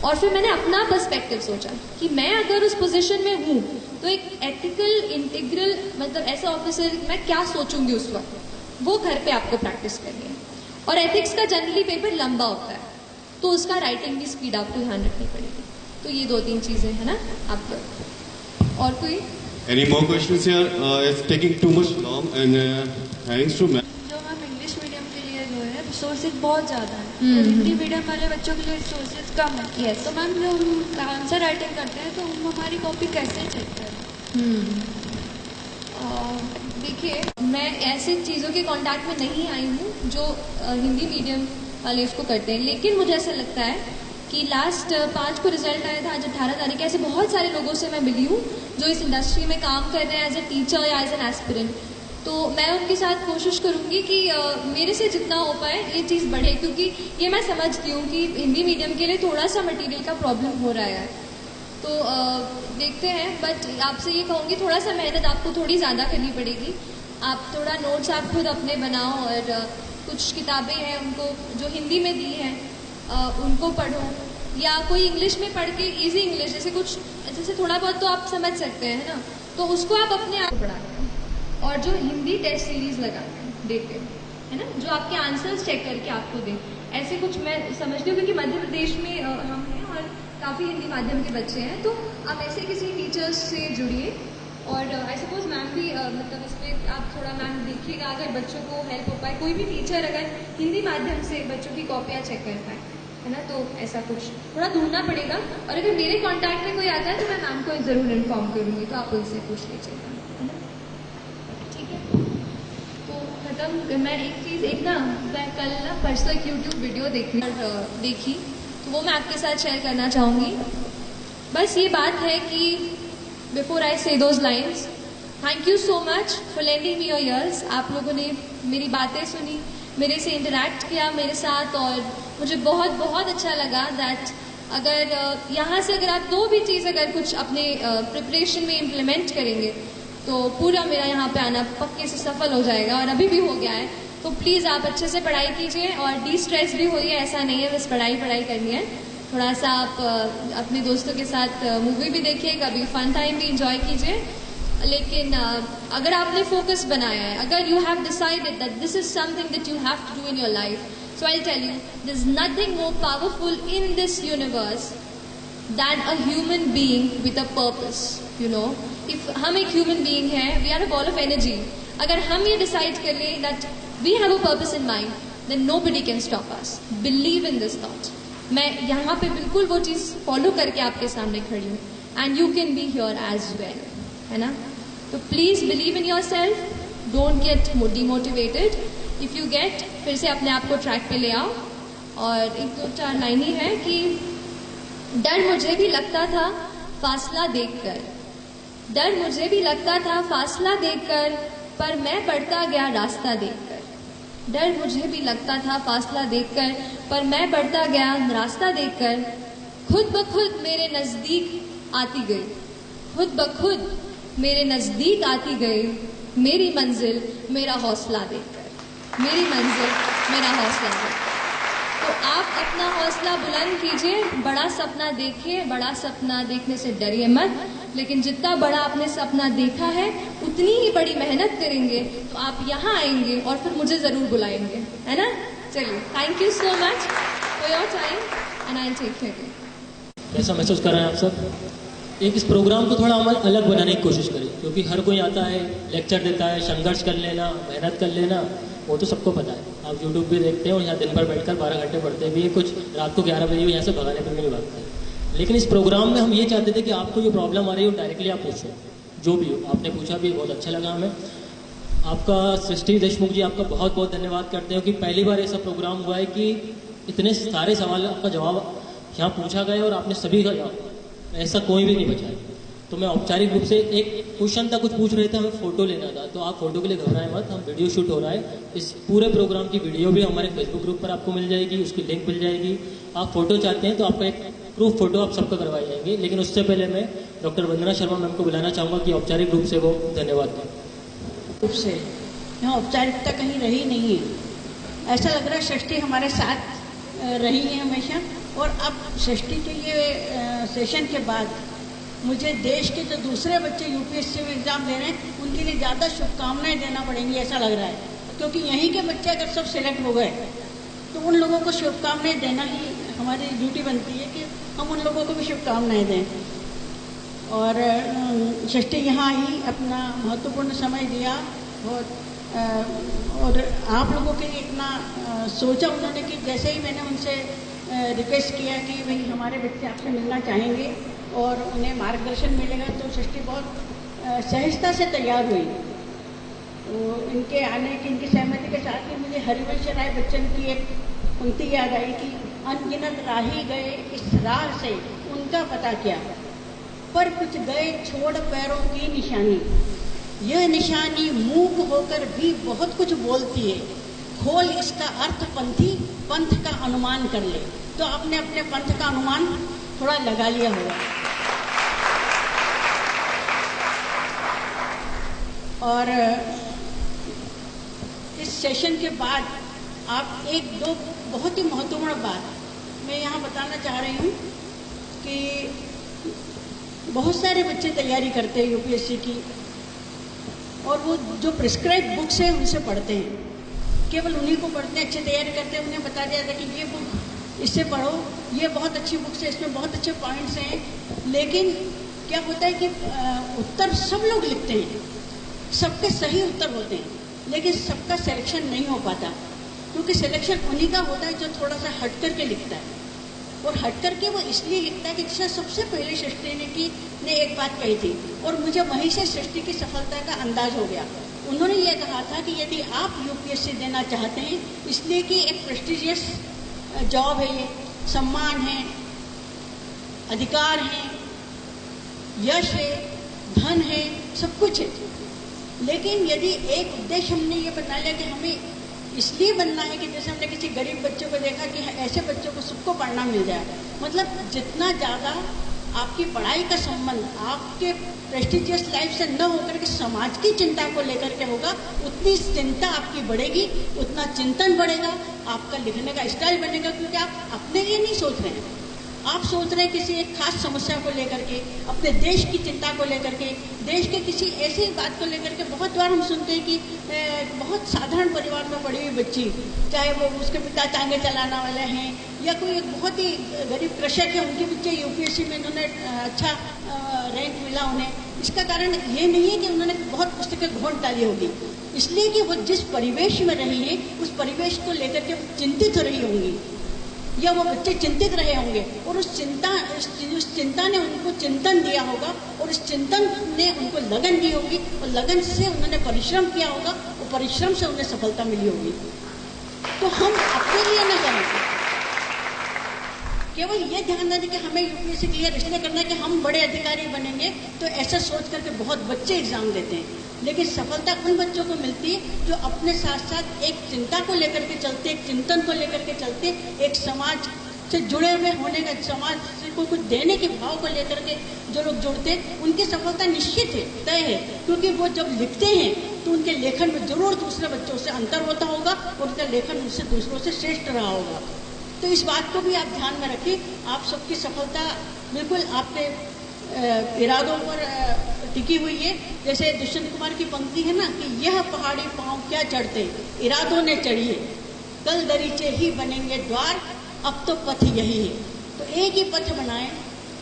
और फिर मैंने अपना पर्सपेक्टिव सोचा कि मैं अगर उस पोजीशन में हूँ तो एक एथिकल इंटीग्रल मतलब ऐसा ऑफिसर मैं क्या सोचूंगी उस वक्त, वो घर पे आपको प्रैक्टिस करनी है। और एथिक्स का जनरली पेपर लंबा होता है, तो उसका राइटिंग की स्पीड आपको ध्यान रखनी पड़ेगी। तो ये 2-3 चीज़ें है ना आपको। और कोई Any more questions here? It's taking too much long and thanks to ma'am. जो हम इंग्लिश मीडियम के लिए जो है रिसोर्सेज बहुत ज़्यादा हैं, तो हिंदी मीडियम वाले बच्चों के लिए रिसोर्सेज कम है। Yes. तो मैम जो हम आंसर राइटिंग करते हैं तो हम हमारी कॉपी कैसे चेक करें? देखिए, मैं ऐसे चीज़ों के कांटेक्ट में नहीं आई हूँ जो हिंदी मीडियम वाले उसको करते हैं, लेकिन मुझे ऐसा लगता है कि लास्ट 5 को रिजल्ट आया था, आज 18 तारीख। ऐसे बहुत सारे लोगों से मैं मिली हूँ जो इस इंडस्ट्री में काम कर रहे हैं एज ए टीचर या एज एन एस्पिरेंट। तो मैं उनके साथ कोशिश करूँगी कि मेरे से जितना हो पाए ये चीज़ बढ़े, क्योंकि ये मैं समझती हूँ कि हिंदी मीडियम के लिए थोड़ा सा मटेरियल का प्रॉब्लम हो रहा है। तो देखते हैं, बट आपसे ये कहूँगी थोड़ा सा मेहनत आपको थोड़ी ज़्यादा करनी पड़ेगी। आप थोड़ा नोट्स आप खुद अपने बनाओ और कुछ किताबें हैं उनको जो हिंदी में दी हैं उनको पढ़ो, या कोई इंग्लिश में पढ़ के इजी इंग्लिश जैसे थोड़ा बहुत तो आप समझ सकते हैं ना, तो उसको आप अपने आप पढ़ा लें। और जो हिंदी टेस्ट सीरीज लगाते हैं देते हैं है ना, जो आपके आंसर्स चेक करके आपको दें, ऐसे कुछ मैं समझती हूँ। क्योंकि मध्य प्रदेश में हम हैं और काफ़ी हिंदी माध्यम के बच्चे हैं, तो आप ऐसे किसी टीचर्स से जुड़िए। और आई सपोज मैम भी मतलब इस पर आप थोड़ा मैम देखिएगा, अगर बच्चों को हेल्प हो पाए, कोई भी टीचर अगर हिंदी माध्यम से बच्चों की कॉपियाँ चेक कर पाए, है ना, तो ऐसा कुछ थोड़ा ढूंढना पड़ेगा। और अगर मेरे कांटेक्ट में कोई आता है तो मैं मैम को ज़रूर इन्फॉर्म करूँगी, तो आप उनसे पूछ लीजिएगा, है ना। ठीक है, तो ख़त्म। मैं एक ना मैं कल ना परसों एक यूट्यूब वीडियो देखी तो वो मैं आपके साथ शेयर करना चाहूँगी। बस ये बात है कि बिफोर आई से those lines, thank you so much for lending me your ears. आप लोगों ने मेरी बातें सुनी, मेरे से इंटरेक्ट किया मेरे साथ, और मुझे बहुत बहुत अच्छा लगा दैट अगर यहाँ से अगर आप 2 भी चीज़ अगर कुछ अपने प्रिपरेशन में इम्प्लीमेंट करेंगे तो पूरा मेरा यहाँ पे आना पक्के से सफल हो जाएगा, और अभी भी हो गया है। तो प्लीज़ आप अच्छे से पढ़ाई कीजिए और डी स्ट्रेस भी होइए, ऐसा नहीं है बस पढ़ाई करनी है। थोड़ा सा आप अपने दोस्तों के साथ मूवी भी देखिए, कभी फन टाइम भी इंजॉय कीजिए। लेकिन अगर आपने फोकस बनाया है, अगर you have decided that this is something that you have to do in your life, so I tell you there is nothing more powerful in this universe than a human being with a purpose. You know, if हम एक human being है, we are a ball of energy. अगर हम ये decide कर लें that we have a purpose in mind, then nobody can stop us. Believe in this thought. मैं यहाँ पे बिल्कुल वो चीज़ फॉलो करके आपके सामने खड़ी हूँ, and you can be here as well, है ना? तो please believe in yourself, don't get demotivated. If you get, फिर से अपने आप को ट्रैक पे ले आओ। और एक दो चार लाइन ही है कि डर मुझे भी लगता था फासला देखकर, डर मुझे भी लगता था फासला देखकर, पर मैं बढ़ता गया रास्ता देखकर। डर मुझे भी लगता था फासला देखकर, पर मैं बढ़ता गया रास्ता देखकर। खुद ब खुद मेरे नज़दीक आती गई, खुद ब खुद मेरे नज़दीक आती गई मेरी मंजिल मेरा हौसला देखकर, मेरी मंजिल मेरा हौसला देखकर। तो आप अपना हौसला बुलंद कीजिए, बड़ा सपना देखिए। बड़ा सपना देखने से डरिए मत, लेकिन जितना बड़ा आपने सपना देखा है उतनी ही बड़ी मेहनत करेंगे तो आप यहाँ आएंगे और फिर मुझे ज़रूर बुलाएंगे, है ना? चलिए, thank you so much for your time and I will take care. कैसा महसूस कर रहे हैं आप सब? एक इस प्रोग्राम को थोड़ा हम अलग बनाने की कोशिश करें, क्योंकि हर कोई आता है, लेक्चर देता है, संघर्ष कर लेना, मेहनत कर लेना, वो तो सबको पता है। आप यूट्यूब भी देखते हैं और यहाँ दिन भर बैठकर 12 घंटे पढ़ते भी हैं, कुछ रात को 11 बजे भी यहाँ से भगाने पर भी नहीं भागते हैं। लेकिन इस प्रोग्राम में हम ये चाहते थे कि आपको जो प्रॉब्लम आ रही है वो डायरेक्टली आप पूछो, जो भी हो। आपने पूछा भी, बहुत अच्छा लगा हमें। आपका सृष्टि देशमुख जी, आपका बहुत बहुत धन्यवाद करते हो कि पहली बार ऐसा प्रोग्राम हुआ है कि इतने सारे सवाल का जवाब यहाँ पूछा गया और आपने सभी का जवाब, ऐसा कोई भी नहीं बचा है। तो मैं औपचारिक रूप से एक क्वेश्चन था, कुछ पूछ रहे थे, हमें फोटो लेना था, तो आप फोटो के लिए घबराएं मत, हम वीडियो शूट हो रहा है। इस पूरे प्रोग्राम की वीडियो भी हमारे फेसबुक ग्रुप पर आपको मिल जाएगी, उसकी लिंक मिल जाएगी। आप फोटो चाहते हैं तो आपका एक प्रूफ फोटो आप सबका करवाई जाएंगे। लेकिन उससे पहले मैं डॉक्टर वंदना शर्मा मैम को बुलाना चाहूँगा कि औपचारिक रूप से वो धन्यवाद दें। रूप से यहाँ औपचारिकता कहीं रही नहीं है। ऐसा लग रहा है सृष्टि हमारे साथ रही है हमेशा, और अब सृष्टि के ये सेशन के बाद मुझे देश के जो दूसरे बच्चे यूपीएससी में एग्ज़ाम दे रहे हैं उनके लिए ज़्यादा शुभकामनाएं देना पड़ेंगी, ऐसा लग रहा है। क्योंकि यहीं के बच्चे अगर सब सिलेक्ट हो गए तो उन लोगों को शुभकामनाएं देना ही हमारी ड्यूटी बनती है कि हम उन लोगों को भी शुभकामनाएं दें। और सृष्टि यहाँ आई, अपना महत्वपूर्ण समय दिया, और आप लोगों के लिए इतना सोचा उन्होंने कि जैसे ही मैंने उनसे रिक्वेस्ट किया कि भाई हमारे बच्चे आपसे मिलना चाहेंगे और उन्हें मार्गदर्शन मिलेगा, तो सृष्टि बहुत सहजता से तैयार हुई। तो इनके आने की, इनकी सहमति के साथ ही मुझे हरिवंश राय बच्चन की एक पंक्ति याद आई कि अनगिनत राही गए इस राह से उनका पता क्या, पर कुछ गए छोड़ पैरों की निशानी, यह निशानी मूक होकर भी बहुत कुछ बोलती है, खोल इसका अर्थ पंथी पंथ का अनुमान कर ले। तो आपने अपने पंथ का अनुमान थोड़ा लगा लिया होगा। और इस सेशन के बाद आप एक दो बहुत ही महत्वपूर्ण बात मैं यहाँ बताना चाह रही हूँ कि बहुत सारे बच्चे तैयारी करते हैं यूपीएससी की, और वो जो प्रिस्क्राइब बुक्स हैं उनसे पढ़ते हैं, केवल उन्हीं को पढ़ते हैं, अच्छी तैयारी करते हैं। उन्हें बता दिया जाता है कि ये बुक इससे पढ़ो, ये बहुत अच्छी बुक्स है, इसमें बहुत अच्छे पॉइंट्स हैं। लेकिन क्या होता है कि उत्तर सब लोग लिखते हैं, सबके सही उत्तर होते हैं, लेकिन सबका सिलेक्शन नहीं हो पाता, क्योंकि सिलेक्शन उन्हीं का होता है जो थोड़ा सा हट करके लिखता है। और हट करके वो इसलिए लिखता है कि जैसे सबसे पहले सृष्टि ने एक बात कही थी, और मुझे वहीं से सृष्टि की सफलता का अंदाज हो गया। उन्होंने ये कहा था कि यदि आप यूपीएससी देना चाहते हैं, इसलिए कि एक प्रेस्टिजियस जॉब है, ये सम्मान है, अधिकार है, यश है, धन है, सब कुछ है। लेकिन यदि एक उद्देश्य हमने ये बना लिया कि हमें इसलिए बनना है कि जैसे हमने किसी गरीब बच्चों को देखा कि ऐसे बच्चों को सबको पढ़ना मिल जाए, मतलब जितना ज़्यादा आपकी पढ़ाई का संबंध आपके प्रेस्टिजियस लाइफ से न होकर के समाज की चिंता को लेकर के होगा, उतनी चिंता आपकी बढ़ेगी, उतना चिंतन बढ़ेगा, आपका लिखने का स्टाइल बनेगा, क्योंकि आप अपने लिए नहीं सोच रहे हैं, आप सोच रहे हैं किसी एक खास समस्या को लेकर के, अपने देश की चिंता को लेकर के, देश के किसी ऐसी बात को लेकर के। बहुत बार हम सुनते हैं कि बहुत साधारण परिवार में पड़ी हुई बच्ची, चाहे वो उसके पिता टांगे चलाने वाले हैं या कोई एक बहुत ही गरीब कृषक है, उनके बच्चे यूपीएससी में उन्होंने अच्छा रैंक मिला उन्हें, इसका कारण ये नहीं है कि उन्होंने बहुत पुस्तकें घोंट डाली होगी, इसलिए कि वो जिस परिवेश में रही है उस परिवेश को लेकर के चिंतित रही होंगी या वो बच्चे चिंतित रहे होंगे, और उस चिंता ने उनको चिंतन दिया होगा, और उस चिंतन ने उनको लगन दी होगी, और लगन से उन्होंने परिश्रम किया होगा, और परिश्रम से उन्हें सफलता मिली होगी। तो हम अपने लिए न करें, केवल ये ध्यान दें कि हमें यूपीएससी क्लियर इसलिए करना है कि हम बड़े अधिकारी बनेंगे, तो ऐसा सोच करके बहुत बच्चे एग्जाम देते हैं, लेकिन सफलता उन बच्चों को मिलती है जो अपने साथ साथ एक चिंता को लेकर के चलते, एक चिंतन को लेकर के चलते, एक समाज से जुड़े हुए होने का, समाज को कुछ देने के भाव को लेकर के जो लोग जुड़ते हैं, उनकी सफलता निश्चित है, तय है, क्योंकि वो जब लिखते हैं तो उनके लेखन में जरूर दूसरे बच्चों से अंतर होता होगा और उनका लेखन उनसे दूसरों से श्रेष्ठ रहा होगा। तो इस बात को भी आप ध्यान में रखिए, आप सबकी सफलता बिल्कुल आपके इरादों पर टिकी हुई है। जैसे दुष्यंत कुमार की पंक्ति है ना कि यह पहाड़ी पांव क्या चढ़ते, इरादों ने चढ़ी है, कल दरीचे ही बनेंगे द्वार, अब तो पथ यही है। तो एक ही पथ बनाएं,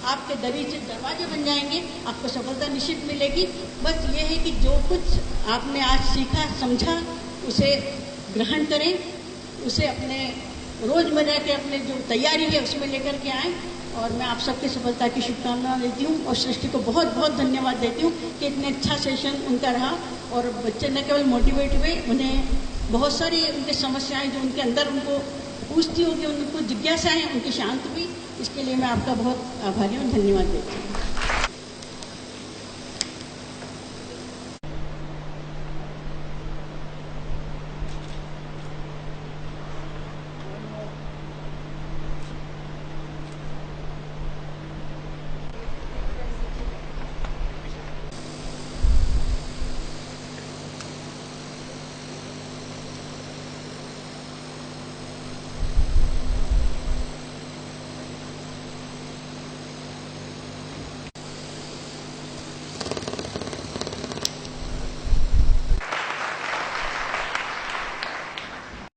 आपके दरीचे दरवाजे बन जाएंगे, आपको सफलता निश्चित मिलेगी। बस ये है कि जो कुछ आपने आज सीखा समझा उसे ग्रहण करें, उसे अपने रोजमर्रा के अपने जो तैयारी है उसमें लेकर के आएँ, और मैं आप सबकी सफलता की शुभकामनाएं देती हूँ और सृष्टि को बहुत बहुत धन्यवाद देती हूँ कि इतने अच्छा सेशन उनका रहा, और बच्चे न केवल मोटिवेट हुए, उन्हें बहुत सारी उनकी समस्याएं जो उनके अंदर उनको पूछती होगी, उनको जिज्ञासाएं उनकी शांत हुई। इसके लिए मैं आपका बहुत आभारी हूँ, धन्यवाद देती हूँ।